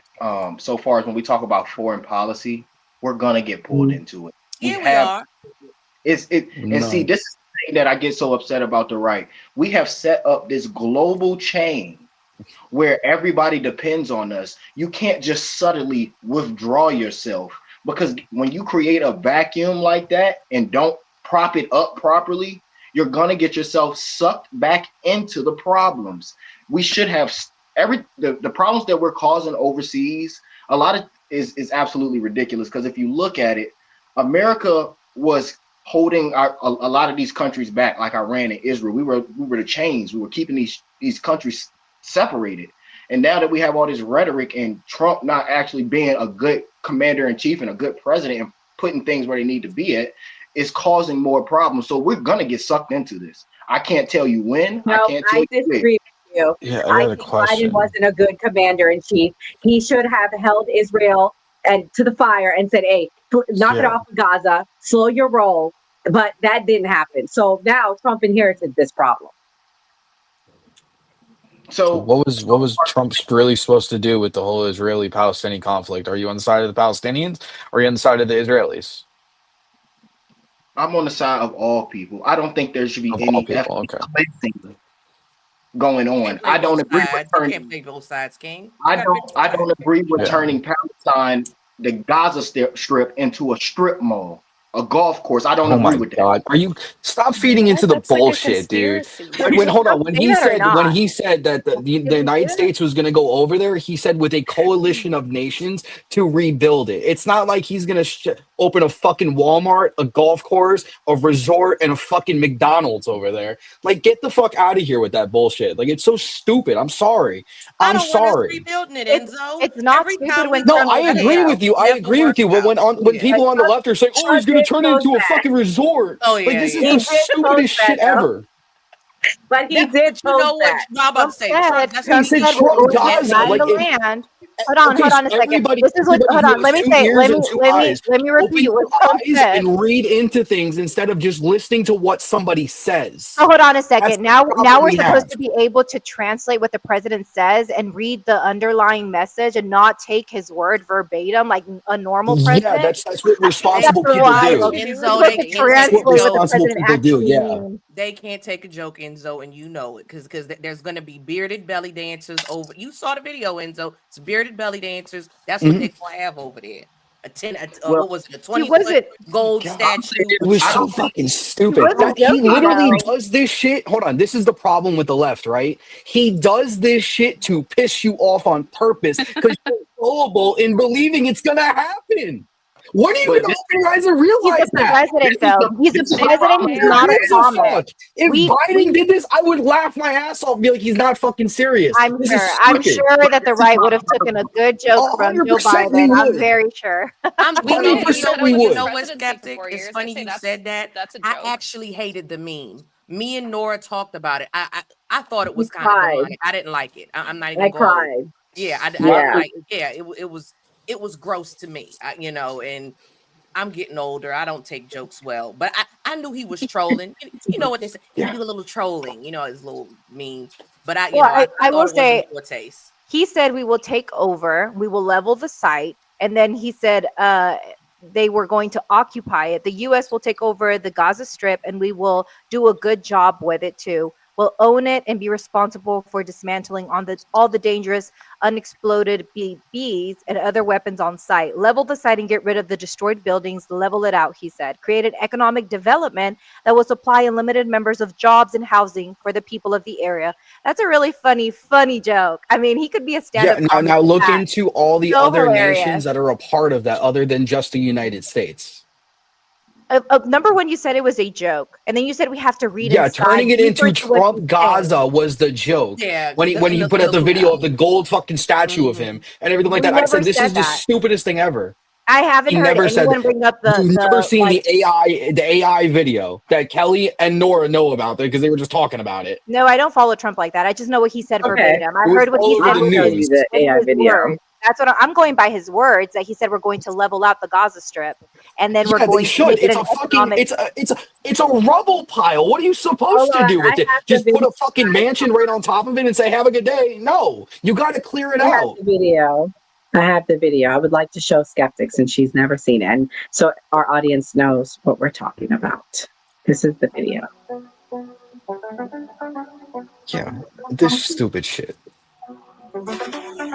so far as when we talk about foreign policy, we're gonna get pulled into it. Yeah, we are. And see, this is the thing that I get so upset about the right. We have set up this global chain where everybody depends on us. You can't just suddenly withdraw yourself, because when you create a vacuum like that and don't prop it up properly, you're gonna get yourself sucked back into the problems. We should have the problems that we're causing overseas. A lot of is absolutely ridiculous, because if you look at it, America was holding a lot of these countries back, like Iran and Israel. We were the chains. We were keeping these countries separated. And now that we have all this rhetoric and Trump not actually being a good commander in chief and a good president and putting things where they need to be at, is causing more problems. So we're gonna get sucked into this. I can't tell you when. No, I can't tell I you disagree with you. Yeah, I I got a think question. Biden wasn't a good commander in chief. He should have held Israel and to the fire and said, "Hey, knock it Yeah. off of Gaza, slow your roll." But that didn't happen. So now Trump inherited this problem. So what was Trump really supposed to do with the whole Israeli-Palestinian conflict? Are you on the side of the Palestinians or are you on the side of the Israelis? I'm on the side of all people. I don't think there should be Of all any people, ethnic okay. cleansing going on. I don't agree with You turning. can't play both sides, King. I don't agree with Yeah. turning Palestine, the Gaza Strip, into a strip mall, a golf course. I don't Oh agree my with that. God! Are you stop feeding into the That's like a bullshit, dude? conspiracy. When hold on, when Say he that or said not? that the Did we United say that? States was going to go over there, he said with a coalition of nations to rebuild it. It's not like he's going to open a fucking Walmart, a golf course, a resort, and a fucking McDonald's over there. Like, get the fuck out of here with that bullshit. Like, it's so stupid. I'm sorry. I I'm don't want us sorry. rebuilding it, It's Enzo. it's not Every stupid time we when No, go Trump I over says agree there, so. with you. I never agree with works you. But out. when Yeah. people on the left are saying, "Oh, he's going did turn post into a that. fucking resort. Oh Like yeah, this is yeah. He the did post stupidest that shit though. ever. But he That, did but you post know what? that. I'm about to say Trump. That's He what Trump he said did. said Trump we'll get Gaza. behind Like the if land. okay, Hold so on a second. everybody This is what, everybody hold who on, has let me two say, ears and two eyes, let me open repeat what your Trump eyes said. and read into things instead of just listening to what somebody says. So hold on a That's second. the Now problem we're we have. supposed to be able to translate what the president says and read the underlying message and not take his word verbatim like a normal Yeah, president. that's what That's responsible people wild. do. We're Enzo, supposed they to can't take That's what a translate what the joke. responsible president people do. actually Yeah. means. They can't take a joke, Enzo, and you know it, because there's gonna be bearded belly dancers over. You saw the video, Enzo. It's bearded belly dancers. That's what Mhm. they're gonna have over there. Well, What was it? A He 20-foot wasn't. gold God, statue. it was I so don't think fucking He stupid. wasn't That he joking literally though. does this shit. Hold on, this is the problem with the left, right? He does this shit to piss you off on purpose because you're gullible in believing it's gonna happen. What do you but even this open your eyes and He's realize the that? president though. He's the this is the president. problem He's with Who not a that. gives a comic. fuck? If We Biden did this, I would laugh my ass off and be like, he's not fucking serious. This is I'm stupid. sure that the right would have taken a good joke from Joe 100% we Biden. I'm would. very sure. We know, you know 100% we what, you know would. what, Presidency for skeptic? 4 It's years. I funny say you said that. that's a I joke. actually hated the meme. Me and Nora talked about it. I thought it He was kind of cried. demonic. I didn't like it. I'm not I even going to hold. cried. Yeah, I didn't Yeah. like. Yeah, it was gross to me. And I'm getting older. I don't take jokes well, but I knew he was trolling. You know what they say? He Yeah. do a little trolling. His little meme. But I, Well, I I thought will it was in say poor taste. he said we will take over, we will level the site, and then he said they were going to occupy it. The US will take over the Gaza Strip and we will do a good job with it too. We'll own it and be responsible for dismantling all the dangerous unexploded BBs and other weapons on site. Level the site and get rid of the destroyed buildings, level it out, he said. Create an economic development that will supply unlimited numbers of jobs and housing for the people of the area. That's a really funny joke. I mean, he could be a Yeah, stand-up now comic now with look that. into all the So other hilarious. nations that are a part of that other than just the United States. Number one, you said it was a joke, and then you said we have to read Yeah, inside turning it deeper into into what he's Trump saying. Gaza was the joke. Yeah, When in he the, put in out the the video of movie. the gold fucking statue of him and everything like We that. I never said this said is the that. stupidest thing ever. I haven't He heard never said anyone that. bring up You've never the seen like. the AI video that Kelly and Nora know about because they were just talking about it. No, I don't follow Trump like that. I just know what he said Okay. verbatim. It I was heard what he all over said the I'll show you news. the with AI his video. words. That's what I'm going by his words. That he said we're going to level out the Gaza Strip, and then we're Yeah, they going to should. make it It's an a fucking economic. it's a rubble pile. What are you Hold supposed to on. do I with it? have the Just put video. a fucking mansion right on top of it and say have a good day? No. You got to clear it I have out. the video. I have the video. I would like to show skeptics, and she's never seen it, and so our audience knows what we're talking about. This is the video. Yeah. This stupid shit.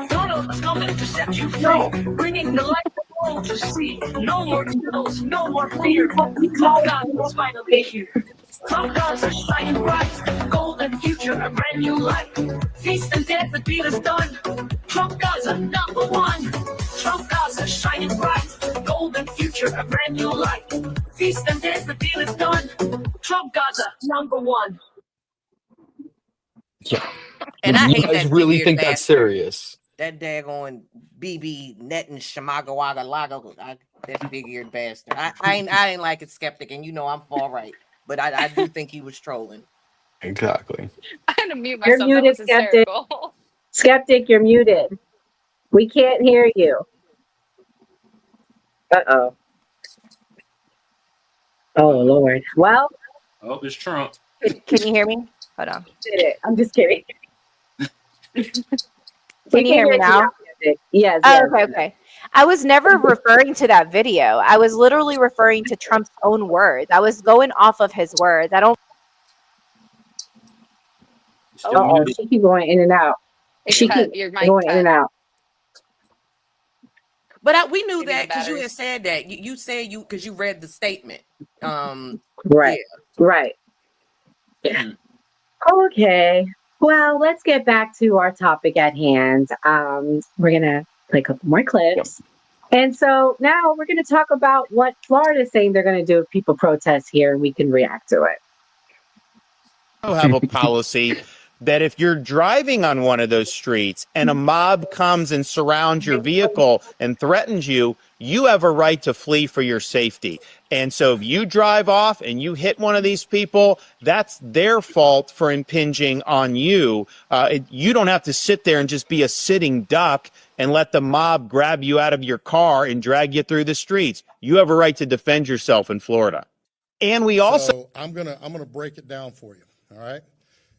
Donald coming to set you free, bringing the light of the world to see. No more tunnels, no more fear. Trump God is finally here. Trump God's a shining bright, golden future, a brand new life. Feast and death, the deal is done. Trump God's a number one. Trump God's a shining bright, golden future, a brand new life. Feast and death, the deal is done. Trump God's a number one. Yeah. And I You hate guys that really big-eared think that's bastard. serious? That daggone BB Netin Shamaga Waga Laga, that big-eared bastard. I ain't like it, skeptic, and I'm far right, but I do think he was trolling. Exactly. I had to mute You're myself. That muted, was skeptic. hysterical. Skeptic, you're muted. We can't hear you. Uh-oh. Oh, Lord. Well, I hope it's Trump. Can you hear me? Hold on. did it. I'm just kidding. Can you hear me now? Skeptic. Yes, Oh, yes. okay. I was never referring to that video. I was literally referring to Trump's own words. I was going off of his words. I don't. Still Uh-oh, muted. she keep going in and out. It's She cut. keep Your mic going in and cut. out. But we knew Maybe the that because you had batteries. said that. You said because you read the statement. Right. Yeah. Right. Okay. Well, let's get back to our topic at hand. We're going to play a couple more clips. And so now we're going to talk about what Florida's saying they're going to do if people protest here, and we can react to it. Have a policy that if you're driving on one of those streets and a mob comes and surrounds your vehicle and threatens you, you have a right to flee for your safety. And so if you drive off and you hit one of these people, that's their fault for impinging on you. You don't have to sit there and just be a sitting duck and let the mob grab you out of your car and drag you through the streets. You have a right to defend yourself in Florida. And we also... So I'm gonna break it down for you, all right?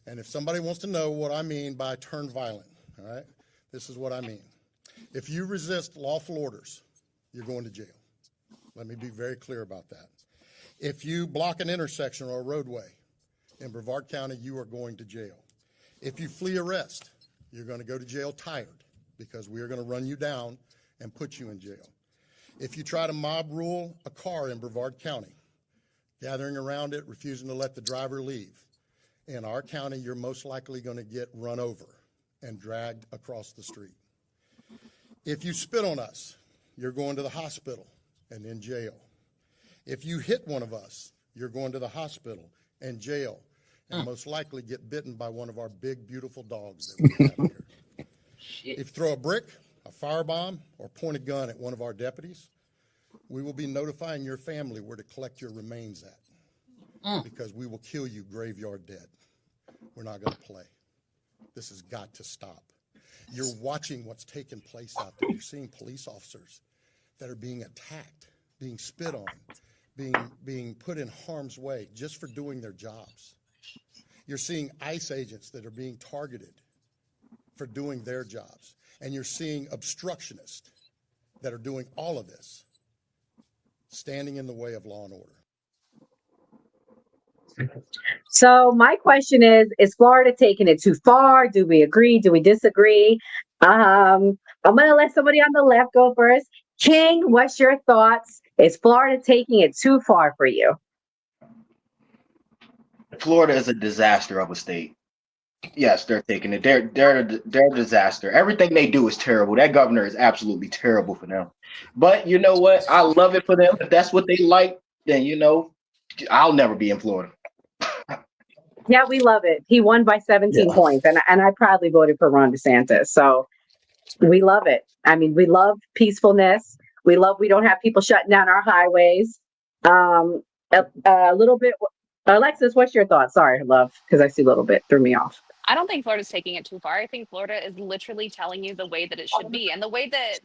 And if somebody wants to know what I mean by turn violent, all right, this is what I mean. If you resist lawful orders, you're going to jail. Let me be very clear about that. If you block an intersection or a roadway in Brevard County, you are going to jail. If you flee arrest, you're going to go to jail tired because we are going to run you down and put you in jail. If you try to mob rule a car in Brevard County, gathering around it, refusing to let the driver leave, in our county, you're most likely going to get run over and dragged across the street. If you spit on us, you're going to the hospital and in jail. If you hit one of us, you're going to the hospital and jail, and most likely get bitten by one of our big, beautiful dogs that we have here. If you throw a brick, a firebomb, or point a gun at one of our deputies, we will be notifying your family where to collect your remains at, because we will kill you graveyard dead. We're not going to play. This has got to stop. You're watching what's taking place out there. You're seeing police officers that are being attacked, being spit on, being put in harm's way just for doing their jobs. You're seeing ICE agents that are being targeted for doing their jobs. And you're seeing obstructionists that are doing all of this, standing in the way of law and order. So my question is Florida taking it too far? Do we agree? Do we disagree? I'm going to let somebody on the left go first. King, what's your thoughts? Is Florida taking it too far for you? Florida is a disaster of a state. Yes, they're taking it. They're a disaster. Everything they do is terrible. That governor is absolutely terrible for them. But you know what? I love it for them. If that's what they like, then I'll never be in Florida. Yeah, we love it. He won by 17 points, and I proudly voted for Ron DeSantis. So we love it. I mean, we love peacefulness. We don't have people shutting down our highways. A little bit. Alexis, what's your thoughts? Sorry, love, because I see a little bit threw me off. I don't think Florida's taking it too far. I think Florida is literally telling you the way that it should be. And the way that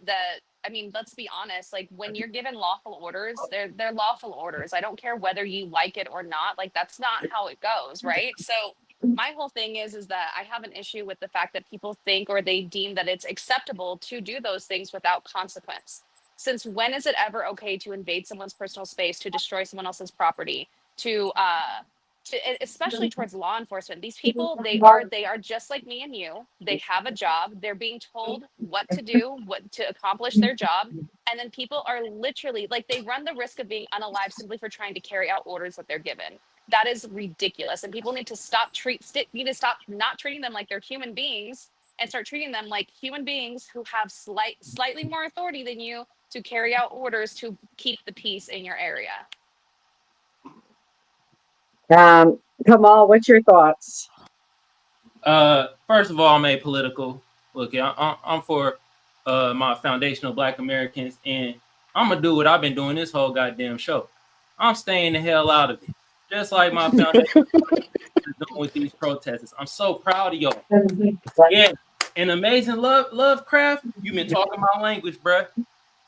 I mean, let's be honest, like when you're given lawful orders, they're lawful orders. I don't care whether you like it or not. Like that's not how it goes, right? So my whole thing is that I have an issue with the fact that people think or they deem that it's acceptable to do those things without consequence. Since when is it ever okay to invade someone's personal space, to destroy someone else's property, to especially towards law enforcement? These people, they are just like me and you. They have a job. They're being told what to do, what to accomplish their job. And then people are literally like, they run the risk of being unalive simply for trying to carry out orders that they're given. That is ridiculous. And people need to stop not treating them like they're human beings and start treating them like human beings who have slightly more authority than you to carry out orders to keep the peace in your area. Kamal, what's your thoughts? First of all, I'm apolitical. Look, I'm for my foundational Black Americans, and I'm gonna do what I've been doing this whole goddamn show. I'm staying the hell out of it, just like my foundation is doing with these protesters. I'm so proud of y'all. Yeah, and amazing Lovecraft, you've been talking my language, bruh.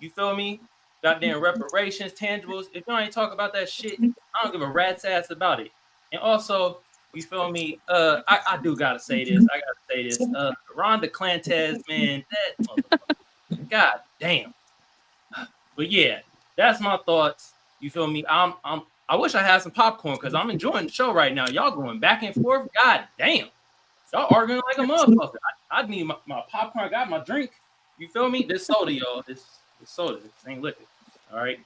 You feel me? Goddamn reparations, tangibles. If y'all ain't talk about that shit, I don't give a rat's ass about it. And also, you feel me? I do gotta say this. Ron DeSantis, man, that motherfucker. God damn. But yeah, that's my thoughts. You feel me? I wish I had some popcorn because I'm enjoying the show right now. Y'all going back and forth. God damn. Y'all arguing like a motherfucker. I need my popcorn. I got my drink. You feel me? This soda, y'all. This soda. This ain't liquor. All right.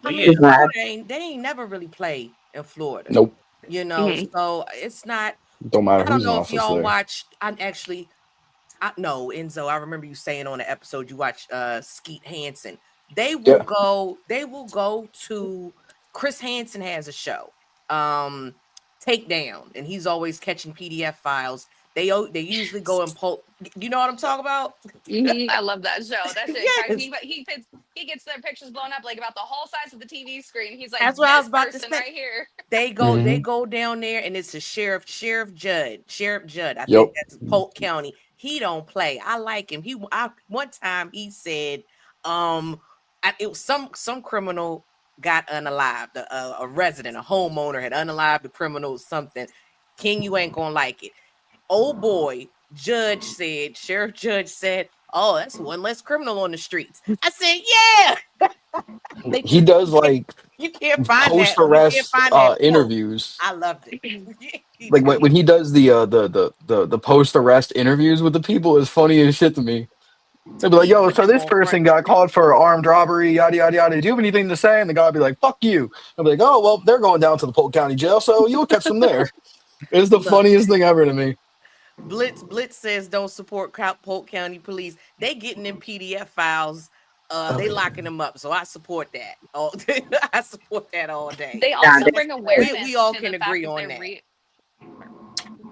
But yeah. They ain't never really played in Florida. Nope. You know, so it's not. Don't matter I don't who's in know if office y'all there. watched. No, Enzo. I remember you saying on the episode you watched Skeet Hansen. They will go to Chris Hansen has a show, Takedown, and he's always catching PDF files. They usually go in Polk. You know what I'm talking about? I love that show. That shit cracks me. But he gets their pictures blown up like about the whole size of the TV screen. He's like, That's what I was this about to person say. right here. They go down there, and it's a Sheriff Judd. I Yep. think that's Polk County. He don't play. I like him. One time he said, it was some criminal got unalived. A resident, a homeowner had unalived the criminal or something. King, you ain't gonna like it. Oh boy, Sheriff Judge said, "Oh, that's one less criminal on the streets." I said, "Yeah." He does like You can't find that. post You can't arrest find that quote. interviews. I loved it. Like when he does the post arrest interviews with the people is funny as shit to me. They'll be like, "Yo, so this person got caught for armed robbery, yada yada yada. Do you have anything to say?" And the guy will be like, "Fuck you." I'll be like, "Oh well, they're going down to the Polk County Jail, so you'll catch them there." It's the Look. funniest thing ever to me. Blitz says don't support Polk County Police. They getting in PDF files. They locking them up, so I support that. I support that all day. They also bring awareness. We all to can the fact agree that on they're that.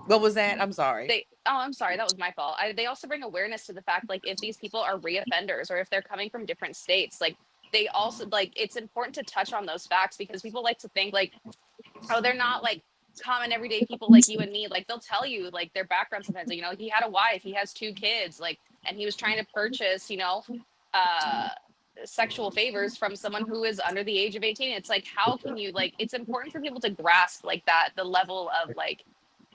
What was that? I'm sorry. I'm sorry, that was my fault. They also bring awareness to the fact, like, if these people are reoffenders or if they're coming from different states, like, they also, like, it's important to touch on those facts because people like to think, like, oh, they're not, like, common everyday people like you and me. Like, they'll tell you, like, their background sometimes, like, you know, he had a wife, he has 2 kids, like, and he was trying to purchase, you know, sexual favors from someone who is under the age of 18. It's like, how can you, like, it's important for people to grasp, like, that, the level of, like,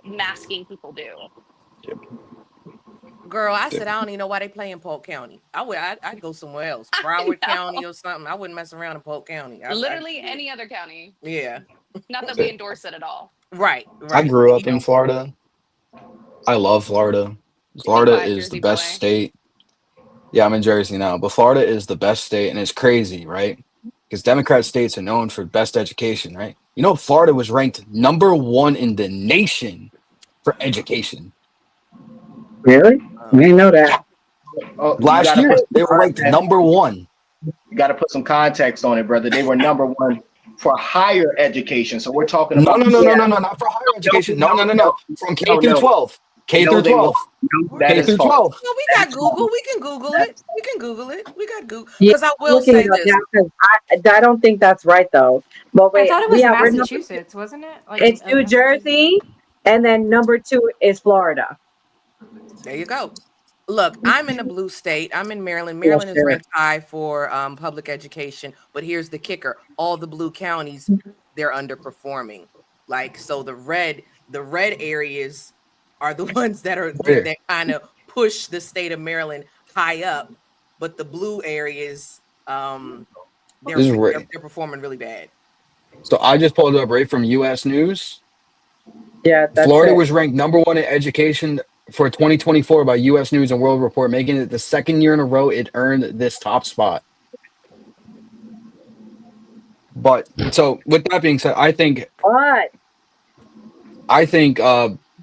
masking people do. Girl, I said I don't even know why they play in Polk County. I'd go somewhere else, Broward County or something. I wouldn't mess around in Polk County. Literally any other county. Yeah. Not that we endorse it at all. Right. I grew up in Florida. I love Florida. Florida is the best state. Yeah, I'm in Jersey now, but Florida is the best state, and it's crazy, right? Because Democrat states are known for best education, right? You know, Florida was ranked #1 in the nation for education. Really? I didn't know that. Last year, they were ranked #1. You got to put some context on it, brother. They were #1 for higher education. So we're talking No, about not for higher education. No. From K through 12. K through 12. That is false. No, we got Google. We can Google it. We got Google. Yeah, Because I will looking say it up this. now 'cause I don't think that's right though. But wait, I thought it was Massachusetts, wasn't it? Like, it's New Jersey, and then #2 is Florida. There you go. Look, I'm in a blue state. I'm in Maryland. Maryland is ranked high for public education, but here's the kicker: all the blue counties, they're underperforming. Like, so the red areas are the ones that kind of push the state of Maryland high up, but the blue areas, they're performing really bad. So I just pulled it up right from U.S. News. Yeah, Florida was ranked #1 in education for 2024 by U.S. News and World Report, making it the second year in a row it earned this top spot. But so with that being said, I think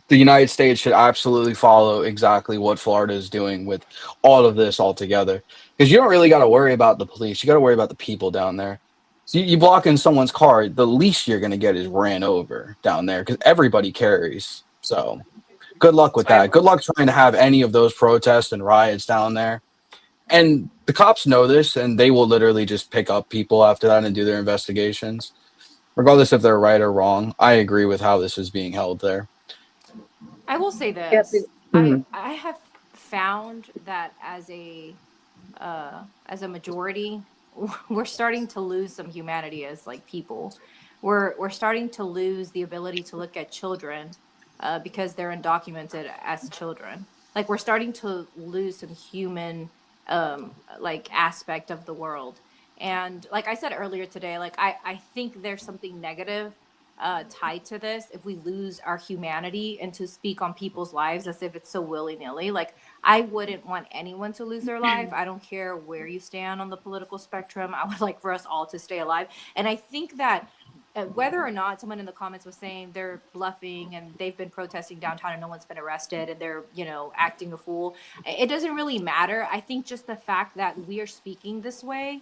the United States should absolutely follow exactly what Florida is doing with all of this altogether, because you don't really got to worry about the police. You got to worry about the people down there. So you block in someone's car, the least you're going to get is ran over down there because everybody carries. So good luck with that. Good luck trying to have any of those protests and riots down there. And the cops know this, and they will literally just pick up people after that and do their investigations. Regardless if they're right or wrong, I agree with how this is being held there. I will say this. I have found that as a majority, we're starting to lose some humanity as like people. We're starting to lose the ability to look at children because they're undocumented as children. Like, we're starting to lose some human like aspect of the world. And like I said earlier today, like I think there's something negative tied to this if we lose our humanity and to speak on people's lives as if it's so willy-nilly. Like, I wouldn't want anyone to lose their life. I don't care where you stand on the political spectrum. I would like for us all to stay alive. And I think that whether or not someone in the comments was saying they're bluffing and they've been protesting downtown and no one's been arrested and they're, you know, acting a fool, it doesn't really matter. I think just the fact that we are speaking this way,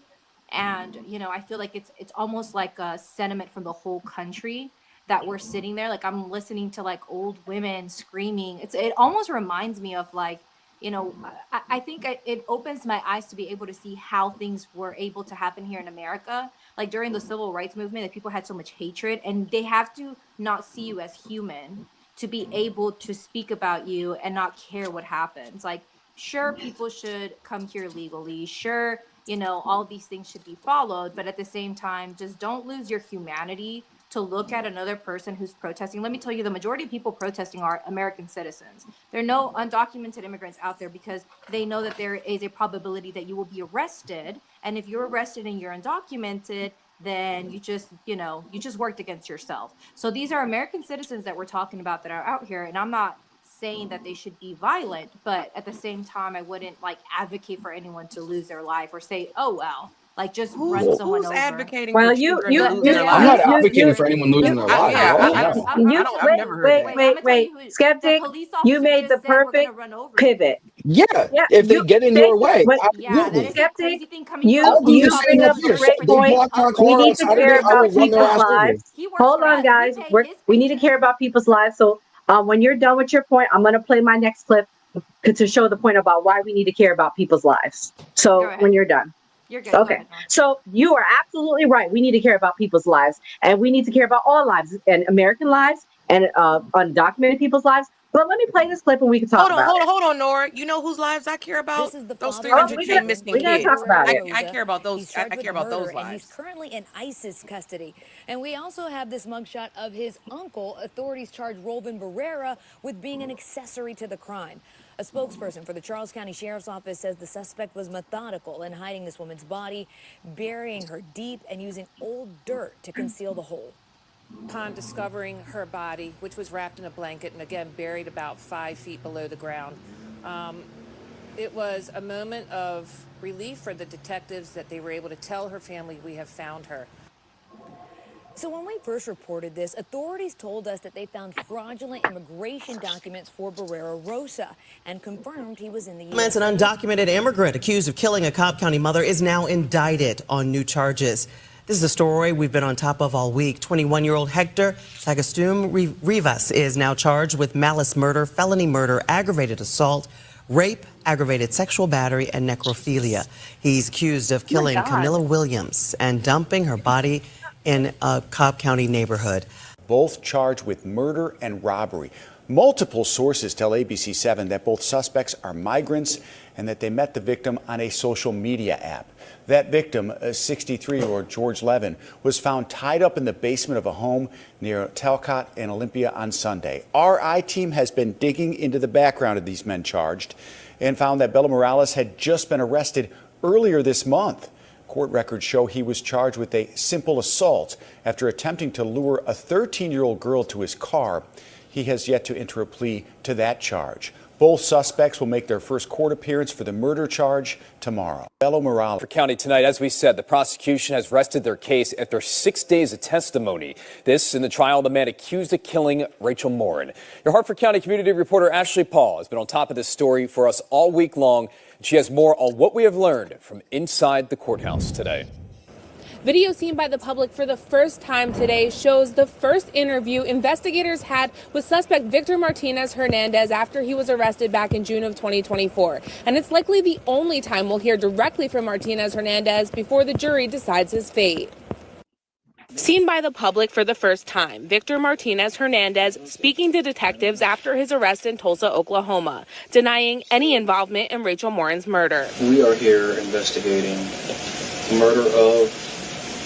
and, you know, I feel like it's almost like a sentiment from the whole country that were sitting there. Like I'm listening to like old women screaming. It almost reminds me of like, you know, I think it opens my eyes to be able to see how things were able to happen here in America. Like during the civil rights movement, that people had so much hatred, and they have to not see you as human to be able to speak about you and not care what happens. Like, sure, people should come here legally. Sure, you know, all these things should be followed, but at the same time, just don't lose your humanity to look at another person who's protesting. Let me tell you, the majority of people protesting are American citizens. There are no undocumented immigrants out there because they know that there is a probability that you will be arrested. And if you're arrested and you're undocumented, then you just, you know, you just worked against yourself. So these are American citizens that we're talking about that are out here. And I'm not saying that they should be violent, but at the same time, I wouldn't like advocate for anyone to lose their life or say, oh, well, like just run someone Who's over. advocating Well, for you children to lose their I'm lives? not advocating for anyone losing their lives. Yeah, Bro. I No. I've never heard that. Wait. Skeptic, you made the perfect pivot. Yeah, Yeah, if they you get in thank your way, what absolutely. Skeptic, I'll do you the same bring up up here. a So great if they point. block my We car on need to care Saturday, I about will run their people's ass over. lives. Hold on, guys. We need to care about people's lives. So when you're done with your point, I'm going to play my next clip to show the point about why we need to care about people's lives. So when you're done. You're good. Okay. So you are absolutely right. We need to care about people's lives, and we need to care about all lives, and American lives, and undocumented people's lives. But let me play this clip and we can talk about it. Hold on, Nora. You know whose lives I care about? Those Oh, 300K missing we're gonna kids. talk about it. I care about those. He's charged I with care about those murder, and he's lives. currently in ISIS custody. And we also have this mugshot of his uncle. Authorities charge Rolvin Barrera with being an accessory to the crime. A spokesperson for the Charles County Sheriff's Office says the suspect was methodical in hiding this woman's body, burying her deep, and using old dirt to conceal the hole. Upon discovering her body, which was wrapped in a blanket and again buried about 5 feet below the ground, it was a moment of relief for the detectives that they were able to tell her family, we have found her. So when we first reported this, authorities told us that they found fraudulent immigration documents for Barrera Rosa and confirmed he was in the U.S. An undocumented immigrant accused of killing a Cobb County mother is now indicted on new charges. This is a story we've been on top of all week. 21-year-old Hector Sagastum Rivas is now charged with malice murder, felony murder, aggravated assault, rape, aggravated sexual battery, and necrophilia. He's accused of killing Camilla Williams and dumping her body in a Cobb County neighborhood. Both charged with murder and robbery. Multiple sources tell ABC7 that both suspects are migrants and that they met the victim on a social media app. That victim, a 63-year-old George Levin, was found tied up in the basement of a home near Talcott and Olympia on Sunday. Our I-team has been digging into the background of these men charged and found that Bella Morales had just been arrested earlier this month. Court records show he was charged with a simple assault after attempting to lure a 13-year-old girl to his car. He has yet to enter a plea to that charge. Both suspects will make their first court appearance for the murder charge tomorrow. Bella Morales. For County tonight, as we said, the prosecution has rested their case after 6 days of testimony. This in the trial of the man accused of killing Rachel Morin. Your Hartford County community reporter Ashley Paul has been on top of this story for us all week long. She has more on what we have learned from inside the courthouse today. Video seen by the public for the first time today shows the first interview investigators had with suspect Victor Martinez Hernandez after he was arrested back in June of 2024. And it's likely the only time we'll hear directly from Martinez Hernandez before the jury decides his fate. Seen by the public for the first time, Victor Martinez Hernandez speaking to detectives after his arrest in Tulsa, Oklahoma, denying any involvement in Rachel Morin's murder. We are here investigating the murder of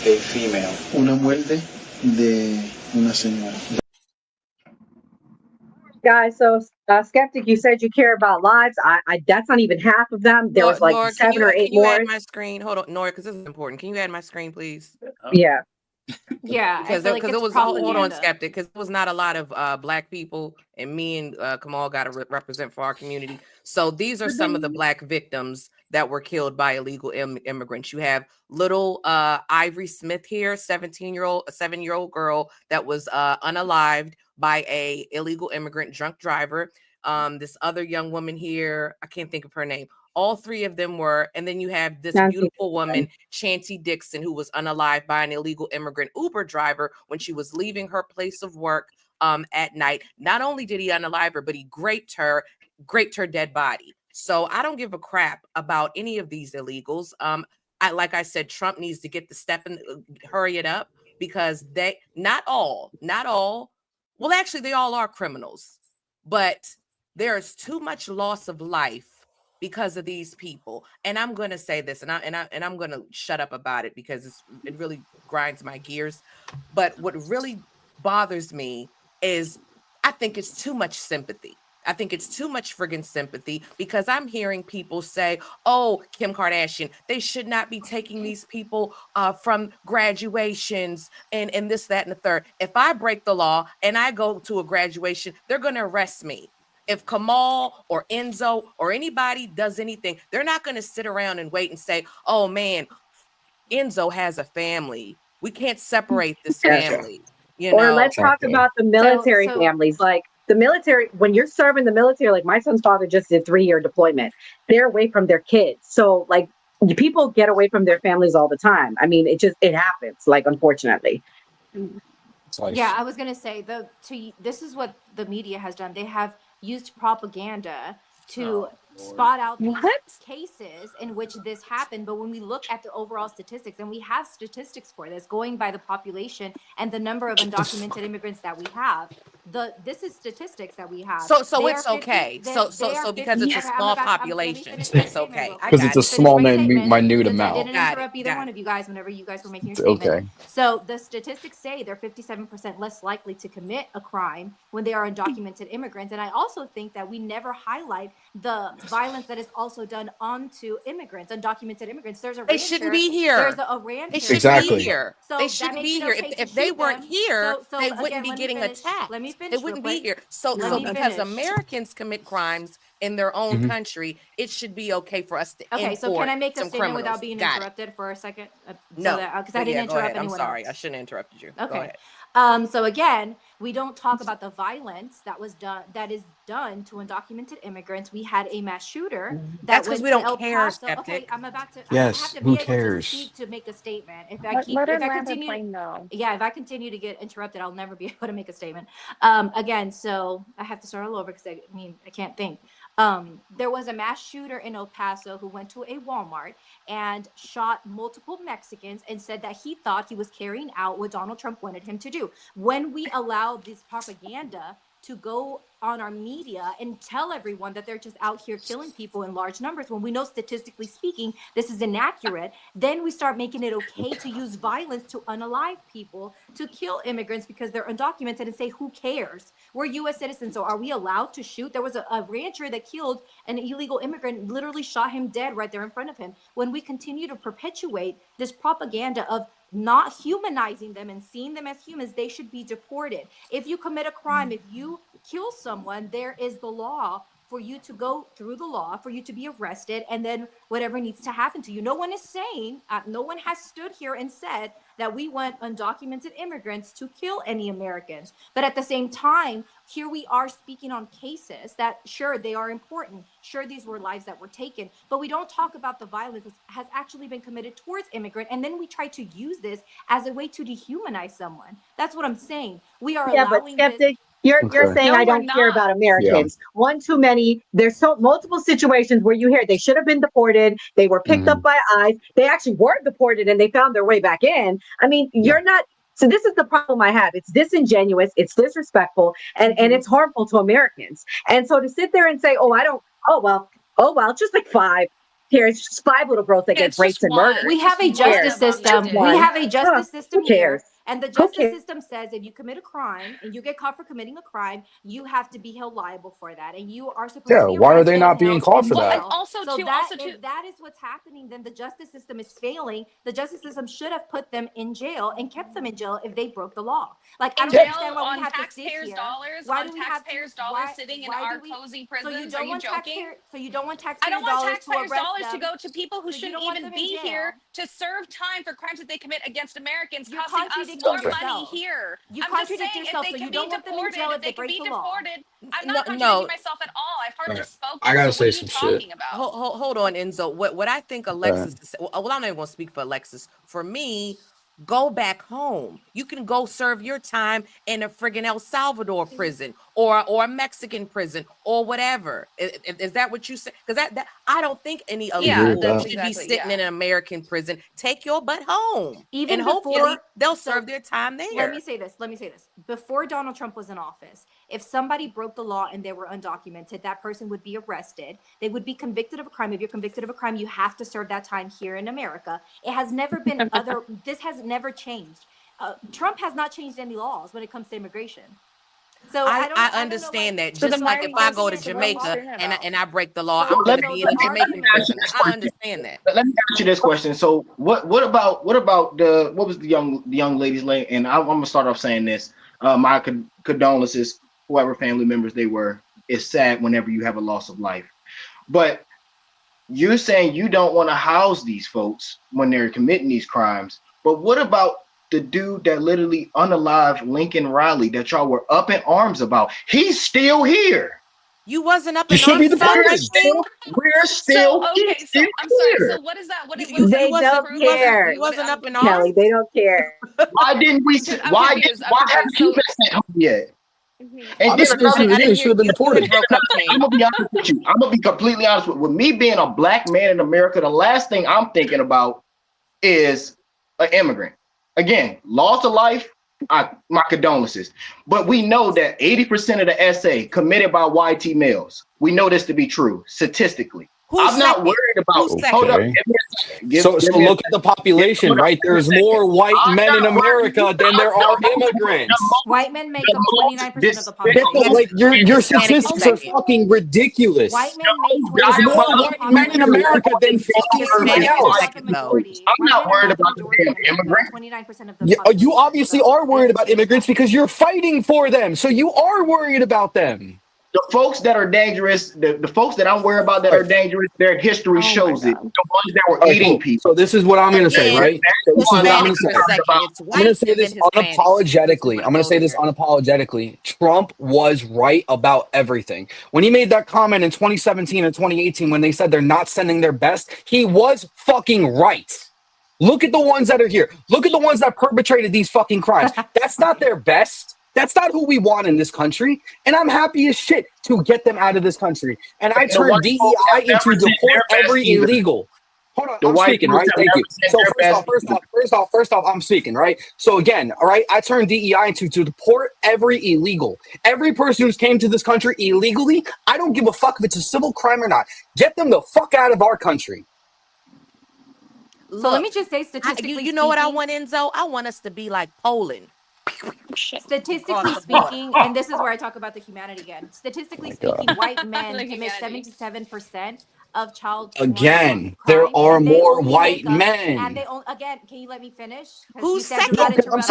a female. Una muerte de una señora. Guys, so Skeptic, you said you care about lives. I that's not even half of them. There was like Nora, 7 or 8 can you more. add my screen? Hold on, Nora, because this is important. Can you add my screen, please? Yeah. Yeah, Because I feel like it it's was hold on, propaganda. Skeptic, because there was not a lot of black people, and me and Kamal got to represent for our community. So these are some of the black victims that were killed by illegal immigrants. You have little Ivory Smith here, 7-year-old girl that was unalived by a illegal immigrant drunk driver. This other young woman here, I can't think of her name. All three of them were. And then you have this Nancy beautiful woman, Dixon. Chancy Dixon, who was unalived by an illegal immigrant Uber driver when she was leaving her place of work at night. Not only did he unalive her, but he raped her dead body. So I don't give a crap about any of these illegals. Like I said, Trump needs to get the step and hurry it up, because they not all. Well, actually, they all are criminals, but there's too much loss of life because of these people. And I'm going to say this, and I'm going to shut up about it because it really grinds my gears. But what really bothers me is I think it's too much sympathy. I think it's too much friggin' sympathy, because I'm hearing people say, oh, Kim Kardashian, they should not be taking these people from graduations and this, that, and the third. If I break the law and I go to a graduation, they're going to arrest me. If Kamal or Enzo or anybody does anything, they're not going to sit around and wait and say, oh, man, Enzo has a family. We can't separate this family. Or let's talk about the military families. Like the military, when you're serving the military, like my son's father just did 3-year deployment. They're away from their kids. So like people get away from their families all the time. I mean, it happens, like, unfortunately. Yeah, I was going to say this is what the media has done. They have used propaganda to spot out these cases in which this happened. But when we look at the overall statistics, and we have statistics for this, going by the population and the number of undocumented immigrants that we have, this is statistics that we have. So it's okay. So because it's a small population, it's okay. Because it's a small minute amount. I didn't interrupt either one of you guys whenever you guys were making your statement. Okay. So the statistics say they're 57% less likely to commit a crime when they are undocumented immigrants. And I also think that we never highlight the violence that is also done onto immigrants, undocumented immigrants. There's a They shouldn't be here. There's a rancher. They shouldn't be here. So they shouldn't be here. If they weren't here, they wouldn't be getting attacked. Let me finish. They wouldn't be here. So because Americans commit crimes in their own country, it should be okay for us to import. So can I make a statement criminals. without being interrupted for a second? No, because I didn't interrupt anyone. I'm sorry, I shouldn't have interrupted you. Okay. Go ahead. So again, we don't talk about the violence that is done to undocumented immigrants. We had a mass shooter. That's because we don't care, skeptic. Okay, I'm about to. Yes, I have to who be able cares? to speak to make a statement. If I continue to get interrupted, I'll never be able to make a statement. Again, so I have to start all over because I can't think. There was a mass shooter in El Paso who went to a Walmart and shot multiple Mexicans and said that he thought he was carrying out what Donald Trump wanted him to do. When we allow this propaganda to go on our media and tell everyone that they're just out here killing people in large numbers, when we know statistically speaking this is inaccurate, then we start making it okay to use violence to unalive people, to kill immigrants because they're undocumented, and say, who cares? We're U.S. citizens, so are we allowed to shoot? There was a rancher that killed an illegal immigrant, literally shot him dead right there in front of him. When we continue to perpetuate this propaganda of not humanizing them and seeing them as humans, they should be deported. If you commit a crime, if you kill someone, there is the law for you to go through the law, for you to be arrested, and then whatever needs to happen to you. No one is saying, no one has stood here and said that we want undocumented immigrants to kill any Americans. But at the same time, here we are speaking on cases that, sure, they are important. Sure, these were lives that were taken, but we don't talk about the violence that has actually been committed towards immigrants. And then we try to use this as a way to dehumanize someone. That's what I'm saying. We are allowing this. You're saying I don't care about Americans. Yeah. One too many. There's multiple situations where you hear they should have been deported. They were picked up by ICE. They actually were deported and they found their way back in. I mean, you're not. So this is the problem I have. It's disingenuous. It's disrespectful, and it's harmful to Americans. And so to sit there and say, oh well, it's just like 5. Here, it's just 5 little girls that get raped and murdered. We have a justice system. We have a justice system here. And the justice system says if you commit a crime and you get caught for committing a crime, you have to be held liable for that. And you are supposed to be why are they not being caught for that? If that is what's happening, then the justice system is failing. The justice system should have put them in jail and kept them in jail if they broke the law. Like, I don't understand why we have to sit here. Why do we have taxpayers' dollars sitting in our cozy prisons? Are you joking? So you don't want taxpayers' I don't want dollars taxpayers' dollars to go to people who shouldn't even be here to serve time for crimes that they commit against Americans, costing us more yourself. money here. You I'm just contradict saying, yourself, if they so you can don't be want them in deported, jail if if they they can break be the law. deported, I'm No, not contradicting myself at all. I've heard this spoken. I gotta So what say are you some shit. talking about? Hold on, Enzo. What I think Alexis is, well, I'm not even going to speak for Alexis. For me, go back home. You can go serve your time in a friggin' El Salvador prison or a Mexican prison or whatever. Is that what you say? Because that I don't think any illegal should be sitting in an American prison. Take your butt home. Even and before hopefully they'll serve their time there. Let me say this. Before Donald Trump was in office, if somebody broke the law and they were undocumented, that person would be arrested. They would be convicted of a crime. If you're convicted of a crime, you have to serve that time here in America. It has never been this has never changed. Trump has not changed any laws when it comes to immigration. So I understand that. So Just then like why are if you I guys go to saying- what are you Jamaica screaming about? and I break the law, So- I'm going to so be the in a Jamaican argument- prison. I understand that. Let me ask you this question. So what about what was the young lady's name? And I'm gonna start off saying this. My condolences, whoever family members they were. It's sad whenever you have a loss of life. But you're saying you don't want to house these folks when they're committing these crimes. But what about the dude that literally unalived Lincoln Riley that y'all were up in arms about? He's still here. You wasn't up You in should be arms about that thing? We're still I'm sorry. So what is that? What is They don't care. You wasn't up in Kelly, arms? they don't care. Why didn't we? I'm Why confused. haven't you been sent home yet? And Honestly, then another you should have been deported. I'm gonna be honest with you. I'm gonna be completely honest with me being a black man in America. The last thing I'm thinking about is an immigrant. Again, loss of life. My condolences. But we know that 80% of the SA committed by YT males. We know this to be true statistically. I'm not worried about. Hold up. So look at the population, right? There's more white men in America than there are immigrants. White men make up 29% of the population. Like your statistics are fucking ridiculous. White men make There's more white men in America than fucking everybody else. I'm not worried about the damn immigrant. 29% of the You obviously are worried about immigrants because you're fighting for them. So you are worried about them. The folks that are dangerous, the folks that I'm worried about that are dangerous, their history shows it. The ones that were eating people. So this is what I'm going to say, right? So this is what I'm going to say. I'm going to say this unapologetically. I'm going to say this unapologetically. Trump was right about everything. When he made that comment in 2017 and 2018, when they said they're not sending their best, he was fucking right. Look at the ones that are here. Look at the ones that perpetrated these fucking crimes. That's not their best. That's not who we want in this country. And I'm happy as shit to get them out of this country. And I turned DEI into deport every illegal. Hold on, I'm speaking, right? Thank you. So first off, I'm speaking, right? So again, all right, I turned DEI into to deport every illegal. Every person who's came to this country illegally, I don't give a fuck if it's a civil crime or not. Get them the fuck out of our country. So let me just say statistically you know what I want, Enzo? I want us to be like Poland. Statistically speaking, and this is where I talk about the humanity again. Statistically speaking, white men commit 77% of child Again, there are more white men. And they again, can you let me finish? Who's second? I'm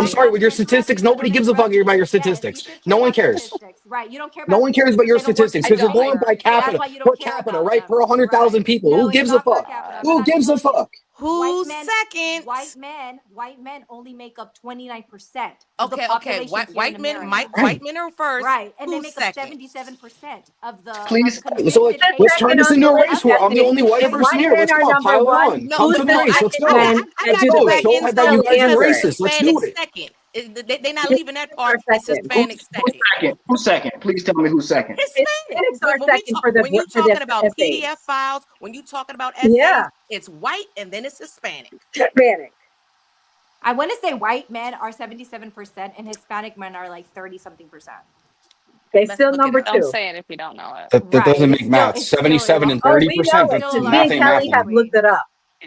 sorry, with your statistics, nobody gives a fuck about your statistics. No one cares. Right, you don't care about No one cares about your statistics because you're going by capita, per capita, right? Per 100,000 people. Who gives a fuck? Who gives a fuck? Who's second? White men only make up 29% of the Okay. population. White men are first. Right, and who's they make second? up 77% of the. Please, so let's turn this into a race war. I'm the only white person here. Let's go. Pile on. Come to the race. Let's go. Let's go. Show that you guys are racist. Let's do it. Second. They're not leaving that part. It's Hispanic second. Who's second? Please tell me who's second. Hispanics are second for the. When you're talking about PDF files, when you're talking about essays, it's white and then it's Hispanic. Hispanic. I want to say white men are 77% and Hispanic men are like 30-something%. They still number two. Don't say it if you don't know it. That doesn't make math. 77 and 30%. Me and Kelly have looked it up.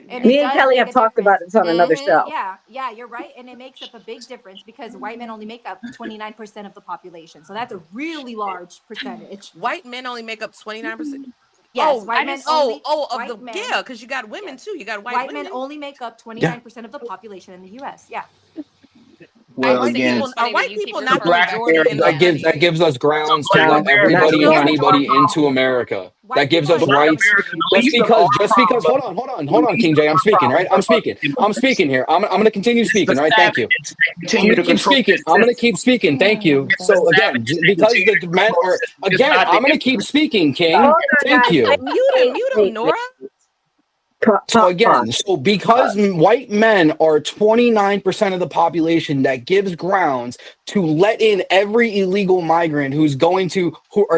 And Me and Kelly have talked about this on another show. Yeah, you're right. And it makes up a big difference because white men only make up 29% of the population. So that's a really large percentage. White men only make up 29%. Yes, white men only. Because you got women too. You got white women. Men only make up 29% of the population in the U.S. Yeah. Well, again, are white people not the majority? That gives us grounds to let everybody and anybody into America. that gives us rights. Just because, hold on, King J. I'm speaking, right? I'm speaking here. I'm going to continue speaking, right? Thank you. I'm going to keep speaking. Thank you. So again, because the men are, again, I'm going to keep speaking, King. Thank you. Mute him, Nora. So again, because white men are 29% of the population, that gives grounds to let in every illegal migrant who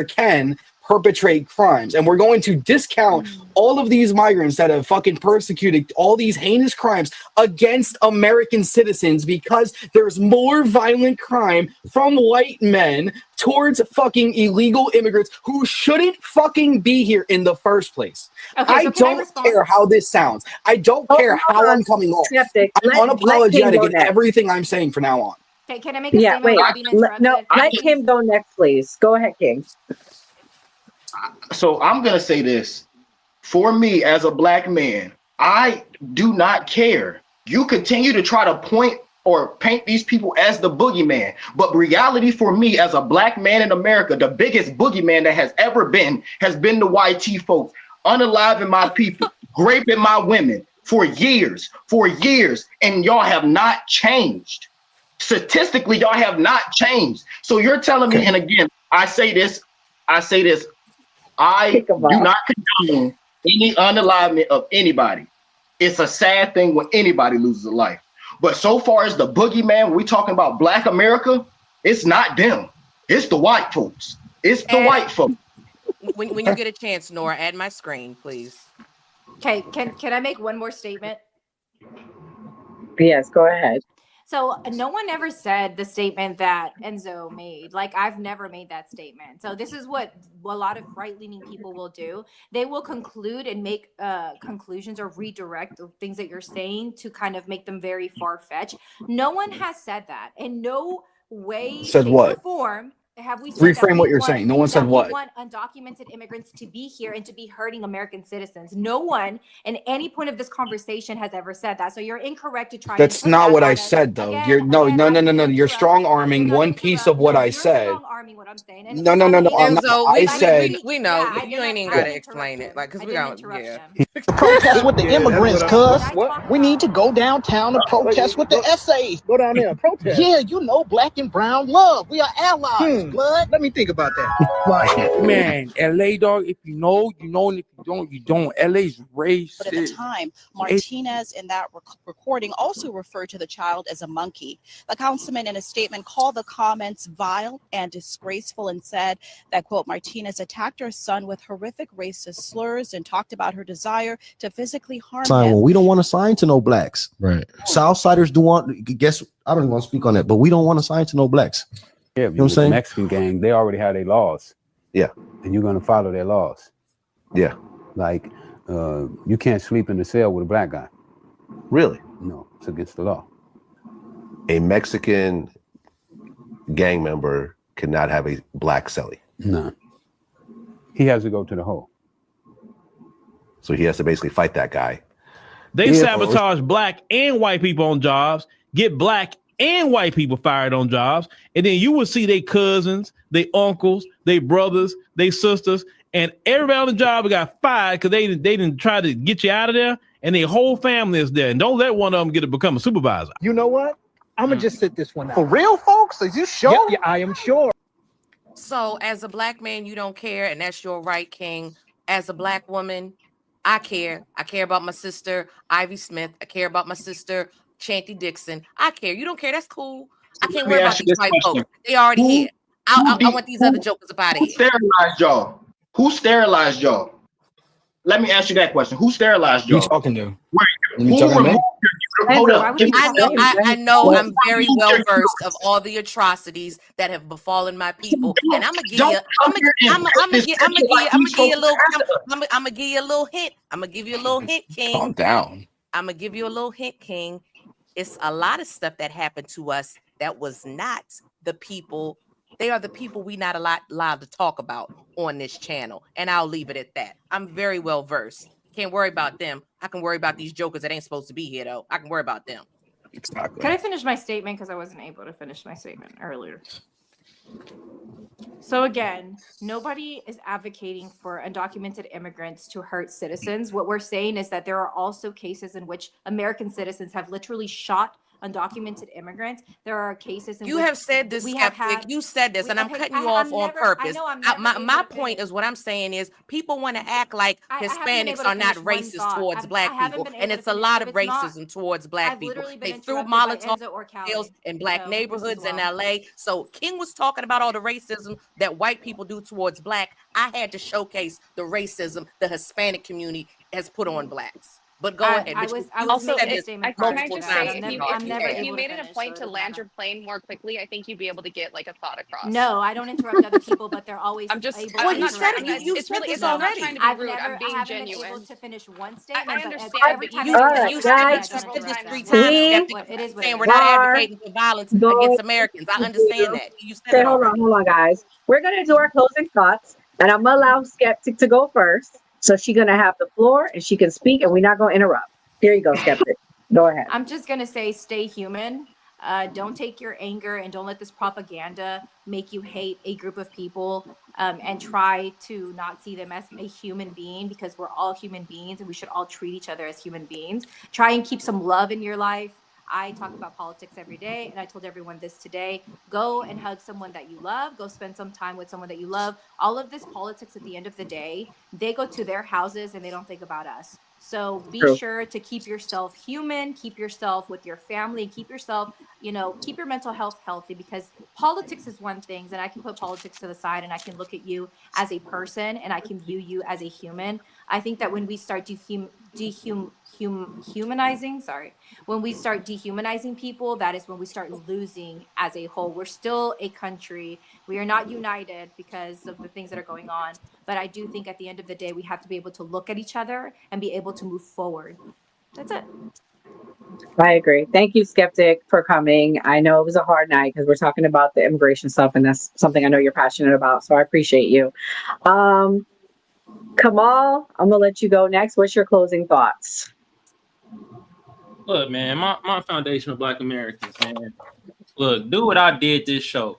can perpetrate crimes. And we're going to discount all of these migrants that have fucking persecuted all these heinous crimes against American citizens because there's more violent crime from white men towards fucking illegal immigrants who shouldn't fucking be here in the first place. Okay, so I don't care how this sounds. I don't care how I'm coming off. I'm unapologetic in everything I'm saying from now on. Okay, can I make a statement without being interrupted? No, let Kim go next, please. Go ahead, King. So I'm going to say this. For me, as a black man, I do not care. You continue to try to point or paint these people as the boogeyman. But reality for me, as a black man in America, the biggest boogeyman that has ever been has been the YT folks, unaliving my people, raping my women for years, and y'all have not changed. Statistically, y'all have not changed. So you're telling me, and again, I say this, I do not condone any unalivement of anybody. It's a sad thing when anybody loses a life. But so far as the boogeyman, when we talking about Black America, it's not them. It's the white folks. It's the white folks. When you get a chance, Nora, add my screen, please. Okay, can I make one more statement? Yes, go ahead. So no one ever said the statement that Enzo made. Like, I've never made that statement. So this is what a lot of right-leaning people will do. They will conclude and make conclusions or redirect the things that you're saying to kind of make them very far-fetched. No one has said that. In no way, Said shape, what? or form have we said Reframe what you're saying. No one said what. We want undocumented immigrants to be here and to be hurting American citizens. No one in any point of this conversation has ever said that. So you're incorrect to try. That's not what I said, though. You're no. You're strong arming one piece of what I said. No, I'm not. Enzo, I said we know you ain't even gotta explain it, like, because we got Protest with the immigrants, cuz. We need to go downtown and protest with the essays. Go down there and protest. Yeah, you know, black and brown love. We are allies, blood. Let me think about that. Like, man, LA, dog, if you know, you know, and if you don't, you don't. LA's racist. But at the time, Martinez in that recording also referred to the child as a monkey. The councilman in a statement called the comments vile and disgraceful and said that, quote, Martinez attacked her son with horrific racist slurs and talked about her desire to physically harm him. Well, we don't want to sign to no blacks. Right. Southsiders do want, guess, I don't even want to speak on that, but we don't want to sign to no blacks. Yeah, you know what I'm saying? Mexican gang, they already have their laws. Yeah. And you're going to follow their laws. Yeah. Like, you can't sleep in the cell with a black guy. Really? No, it's against the law. A Mexican gang member cannot have a black cellie. No. He has to go to the hole. So he has to basically fight that guy. They sabotage black and white people on jobs, get black and white people fired on jobs, and then you will see their cousins, their uncles, their brothers, their sisters, and everybody on the job got fired because they didn't try to get you out of there, and their whole family is there. And don't let one of them get to become a supervisor. You know what? I'm gonna just sit this one out. For real, folks? Are you sure? Yeah, I am sure. So as a black man, you don't care, and that's your right, King. As a black woman, I care. I care about my sister, Ivy Smith. I care about my sister, Chanty Dixon. I care. You don't care. That's cool. I can't worry about these white folks. They already here. I want these other jokers up out of here. Who sterilized y'all? Who sterilized y'all? Let me ask you that question. Who sterilized y'all? Who you talking to? Hold up. I know I'm very well versed of all the atrocities that have befallen my people, and I'm gonna give you a little hint. I'm gonna give you a little hint, King. Calm down. I'm gonna give you a little hint, King. It's a lot of stuff that happened to us that was not the people. They are the people we not allowed to talk about on this channel, and I'll leave it at that. I'm very well versed. Can't worry about them. I can worry about these jokers that ain't supposed to be here, though. I can worry about them. Exactly. Can I finish my statement? Because I wasn't able to finish my statement earlier. So again, nobody is advocating for undocumented immigrants to hurt citizens. What we're saying is that there are also cases in which American citizens have literally shot undocumented immigrants. There are cases in You which have said this, we have skeptic. had. You said this, and I'm Okay, cutting you off I'm on never. I purpose. know I'm never able My to point finish. is what I'm saying is people want to act like I haven't been able Hispanics to are not finish one racist thought. towards I black haven't people, been and able to it's a finish. lot If of it's not, racism towards black I've people. literally been They threw interrupted by Molotov Enzo or cocktails Callie. in black So just as neighborhoods in well. LA. So King was talking about all the racism that white people do towards black. I had to showcase the racism the Hispanic community has put on blacks. But go ahead. But I you was said making a this statement prior Can I to multiple just that, but say, times, I'm never. sweetheart. I'm You never if have. you able to made it a finish. So point it to doesn't land matter. your plane more quickly, I think you'd be able to get like a thought across. No, I don't interrupt other people, but they're always I'm just, able Well, to I'm you not said interrupt trying. it. I'm You not. me. you It's said really. this It's. I'm No, not already. trying to be I've rude. never. I'm I being haven't been able genuine. to finish one I statement, but understand, every but time you you just All interrupt right, you me, I said have to You that guys, let them several said this address times. 3 that. times, So we skeptic, what it is, what it saying we're is. not are advocating for violence going against Americans. I understand to that. You said say, that already. hold on, guys. We're going to do our closing thoughts, and I'm going to allow Skeptic to go first. So she's going to have the floor and she can speak, and we're not going to interrupt. Here you go, Skeptic. Go ahead. I'm just gonna say, stay human. Don't take your anger and don't let this propaganda make you hate a group of people, and try to not see them as a human being, because we're all human beings and we should all treat each other as human beings. Try and keep some love in your life. I talk about politics every day, and I told everyone this today. Go and hug someone that you love. Go spend some time with someone that you love. All of this politics, at the end of the day, they go to their houses and they don't think about us. So be True. sure to keep yourself human, keep yourself with your family, and keep yourself, keep your mental health healthy, because politics is one thing, and I can put politics to the side and I can look at you as a person and I can view you as a human. I think that when we start humanizing, sorry, when we start dehumanizing people, that is when we start losing as a whole. We're still a country. We are not united because of the things that are going on. But I do think at the end of the day, we have to be able to look at each other and be able to move forward. That's it. I agree. Thank you, Skeptic, for coming. I know it was a hard night because we're talking about the immigration stuff, and that's something I know you're passionate about. So I appreciate you. Um, Kamal, I'm gonna let you go next. What's your closing thoughts? Look, man, my foundation of Black Americans, man. Look, do what I did this show.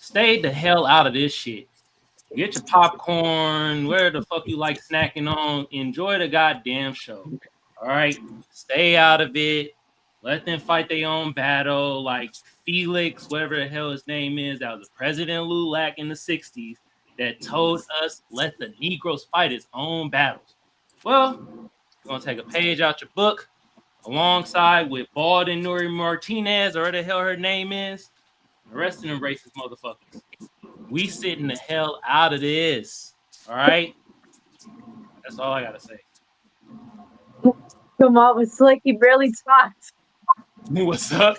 Stay the hell out of this shit. Get your popcorn, where the fuck you like snacking on. Enjoy the goddamn show. All right? Stay out of it. Let them fight their own battle. Like Felix, whatever the hell his name is, that was President Lulac in the 60s that told us let the Negroes fight its own battles. Well, you're going to take a page out your book alongside with Bald and Nuri Martinez, or whatever the hell her name is, and the rest of them racist motherfuckers. We sitting the hell out of this. All right? That's all I got to say. Kamal was slick. He barely talked. What's up?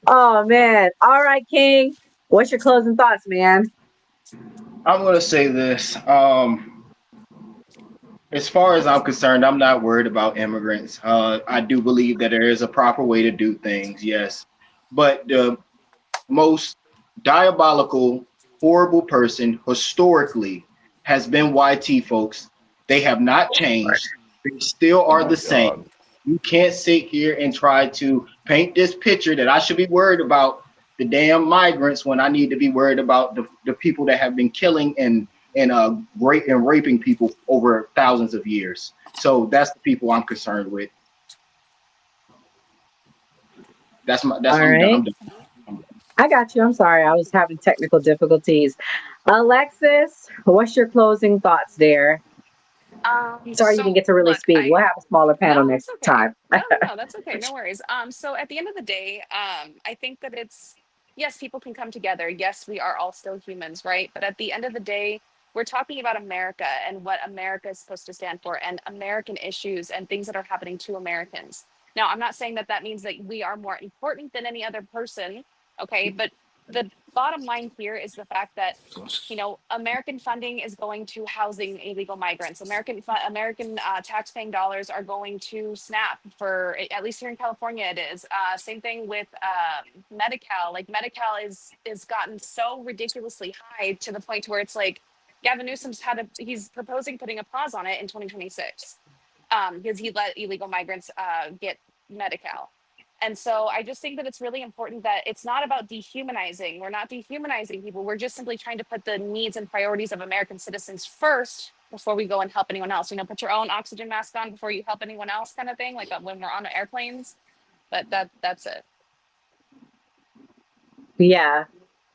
Oh man. All right, King. What's your closing thoughts, man? I'm gonna say this. As far as I'm concerned, I'm not worried about immigrants. I do believe that there is a proper way to do things, yes. But the most diabolical, horrible person historically has been YT folks. They have not changed. They still are the same. You can't sit here and try to paint this picture that I should be worried about the damn migrants when I need to be worried about the people that have been killing and raping people over thousands of years. So that's the people I'm concerned with. All right. I'm done. I got you. I'm sorry. I was having technical difficulties. Alexis, what's your closing thoughts there? Sorry you didn't So get to really look, speak. We'll have a smaller no, panel that's next okay. time. No, that's okay. No worries. So at the end of the day, I think that it's yes, people can come together. Yes, we are all still humans, right? But at the end of the day, we're talking about America and what America is supposed to stand for and American issues and things that are happening to Americans. Now, I'm not saying that that means that we are more important than any other person, okay? But the bottom line here is the fact that American funding is going to housing illegal migrants. American tax-paying dollars are going to SNAP for at least here in California. It is same thing with Medi-Cal. Like Medi-Cal is gotten so ridiculously high to the point where it's like Gavin Newsom's he's proposing putting a pause on it in 2026 because he let illegal migrants get Medi-Cal. And so I just think that it's really important that it's not about dehumanizing. We're not dehumanizing people. We're just simply trying to put the needs and priorities of American citizens first before we go and help anyone else. You know, put your own oxygen mask on before you help anyone else, kind of thing, like when we're on airplanes. But that's it. Yeah.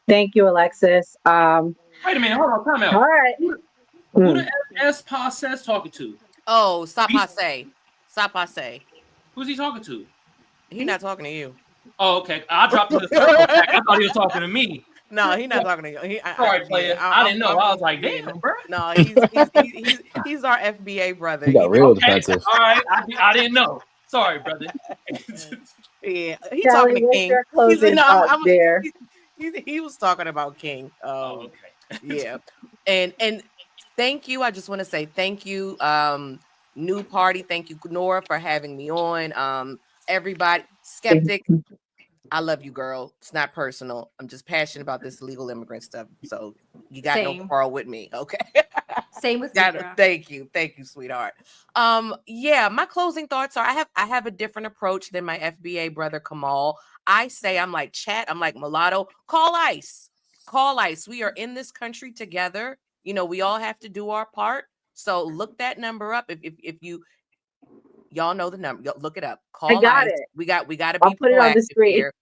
Thank you, Alexis. Wait a minute, hold on, time out. All right. Who the S Passe talking to? Oh, Sapase. Sapase. Who's he talking to? He's not talking to you. Oh, okay. I dropped in the circle back. I thought he was talking to me. No, he's not talking to you. Sorry, player. I didn't know. I was like, damn, bro. No, he's our FBA brother. He got real defensive. All right. I didn't know. Sorry, brother. Yeah, he's Kelly, talking to what's King. your closing thoughts there? He was talking about King. Okay. Yeah, and thank you. I just want to say thank you, New Party. Thank you, Nora, for having me on. Everybody, Skeptic. I love you, girl. It's not personal. I'm just passionate about this illegal immigrant stuff. So you got no Same. quarrel with me, okay? Same with me, girl. Thank you, sweetheart. Yeah, my closing thoughts are I have a different approach than my FBA brother Kamal. I say I'm like Chat, I'm like Mulatto. Call ICE. Call ICE. We are in this country together. You know, we all have to do our part. So look that number up. If you y'all know the number, look it up. Call I got ICE. it. We got to be I'll put it on the proactive screen. here.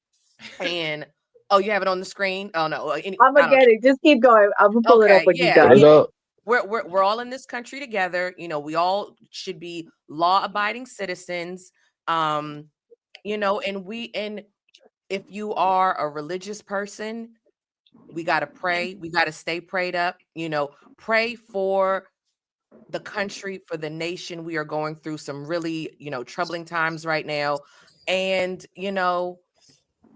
And oh, you have it on the screen? Oh no. I'm gonna get it. Just keep going. I'm gonna pull it up when you're done. Yeah. We're all in this country together. You know, we all should be law-abiding citizens. You know, and if you are a religious person, we got to pray. We got to stay prayed up. You know, pray for the country, for the nation. We are going through some really, troubling times right now. And,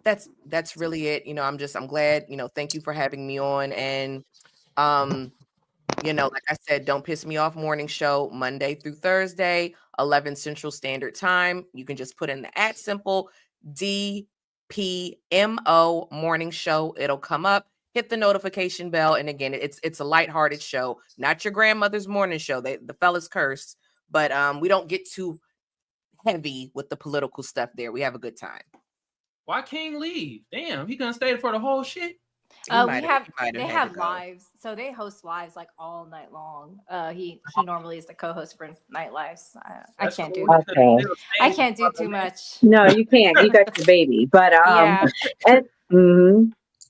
that's really it. I'm glad, thank you for having me on. And, like I said, Don't Piss Me Off morning show, Monday through Thursday, 11 Central Standard Time. You can just put in the @ DPMO morning show. It'll come up. Hit the notification bell. And again, it's a lighthearted show, not your grandmother's morning show. The fellas curse, but we don't get too heavy with the political stuff there. We have a good time. Why King leave? Damn, he couldn't stay for the whole shit. They have lives, so they host lives like all night long. He normally is the co-host for Night Lives. I can't do Okay. I can't do too much. No, you can't. You got your baby, but Yeah.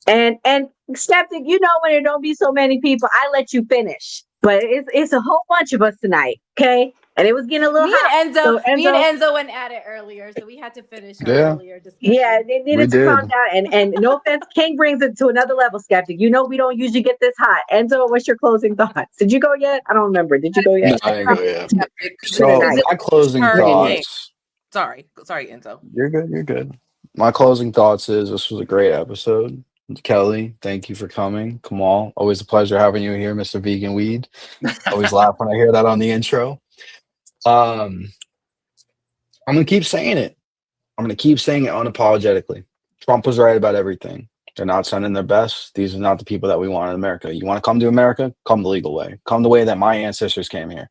and Skeptic, when there don't be so many people, I let you finish. But it's a whole bunch of us tonight, okay? And it was getting a little hot. Me and Enzo went at it earlier, so we had to finish our earlier discussion. Yeah, they needed to calm down. And no offense, King brings it to another level, Skeptic. We don't usually get this hot. Enzo, what's your closing thoughts? Did you go yet? I don't remember. Did you go yet? No, I didn't go yet. So my closing thoughts. Sorry, Enzo. You're good. My closing thoughts is this was a great episode. Kelly, thank you for coming. Kamal, always a pleasure having you here, Mr. Vegan Weed. Always laugh when I hear that on the intro. I'm gonna keep saying it. I'm gonna keep saying it unapologetically. Trump was right about everything. They're not sending their best. These are not the people that we want in America. You want to come to America? Come the legal way. Come the way that my ancestors came here.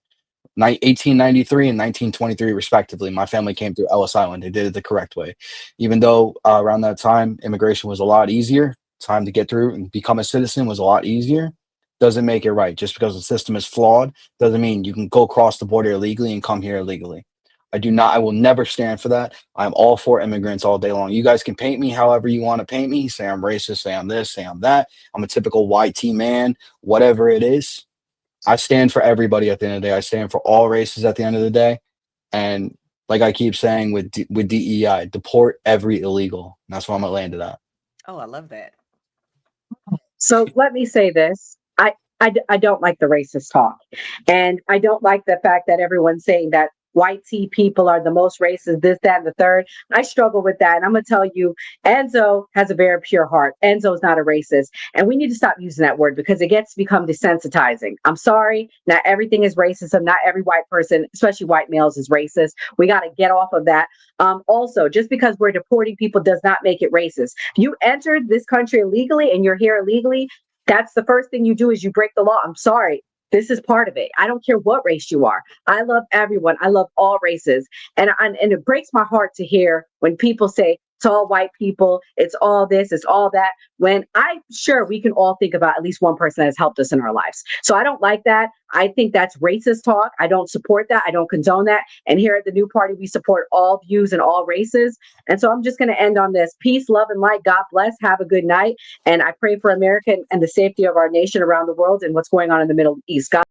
1893 and 1923, respectively. My family came through Ellis Island. They did it the correct way. Even though around that time, immigration was a lot easier. Time to get through and become a citizen was a lot easier. Doesn't make it right. Just because the system is flawed doesn't mean you can go across the border illegally and come here illegally. I will never stand for that. I'm all for immigrants all day long. You guys can paint me however you want to paint me. Say I'm racist, say I'm this, say I'm that. I'm a typical YT man, whatever it is. I stand for everybody at the end of the day. I stand for all races at the end of the day. And like I keep saying with DEI, deport every illegal. And that's where I'm going to land it at. Oh, I love that. So let me say this. I don't like the racist talk. And I don't like the fact that everyone's saying that white tea people are the most racist, this, that, and the third. I struggle with that. And I'm going to tell you, Enzo has a very pure heart. Enzo's not a racist. And we need to stop using that word because it gets to become desensitizing. I'm sorry. Not everything is racism. Not every white person, especially white males, is racist. We got to get off of that. Also, just because we're deporting people does not make it racist. You entered this country illegally and you're here illegally. That's the first thing you do is you break the law. I'm sorry. This is part of it. I don't care what race you are. I love everyone. I love all races. And it breaks my heart to hear when people say it's all white people, it's all this, it's all that, when I'm sure we can all think about at least one person that has helped us in our lives. So I don't like that. I think that's racist talk. I don't support that. I don't condone that. And here at the New Party, we support all views and all races. And so I'm just going to end on this. Peace, love, and light. God bless. Have a good night. And I pray for America and the safety of our nation around the world and what's going on in the Middle East. God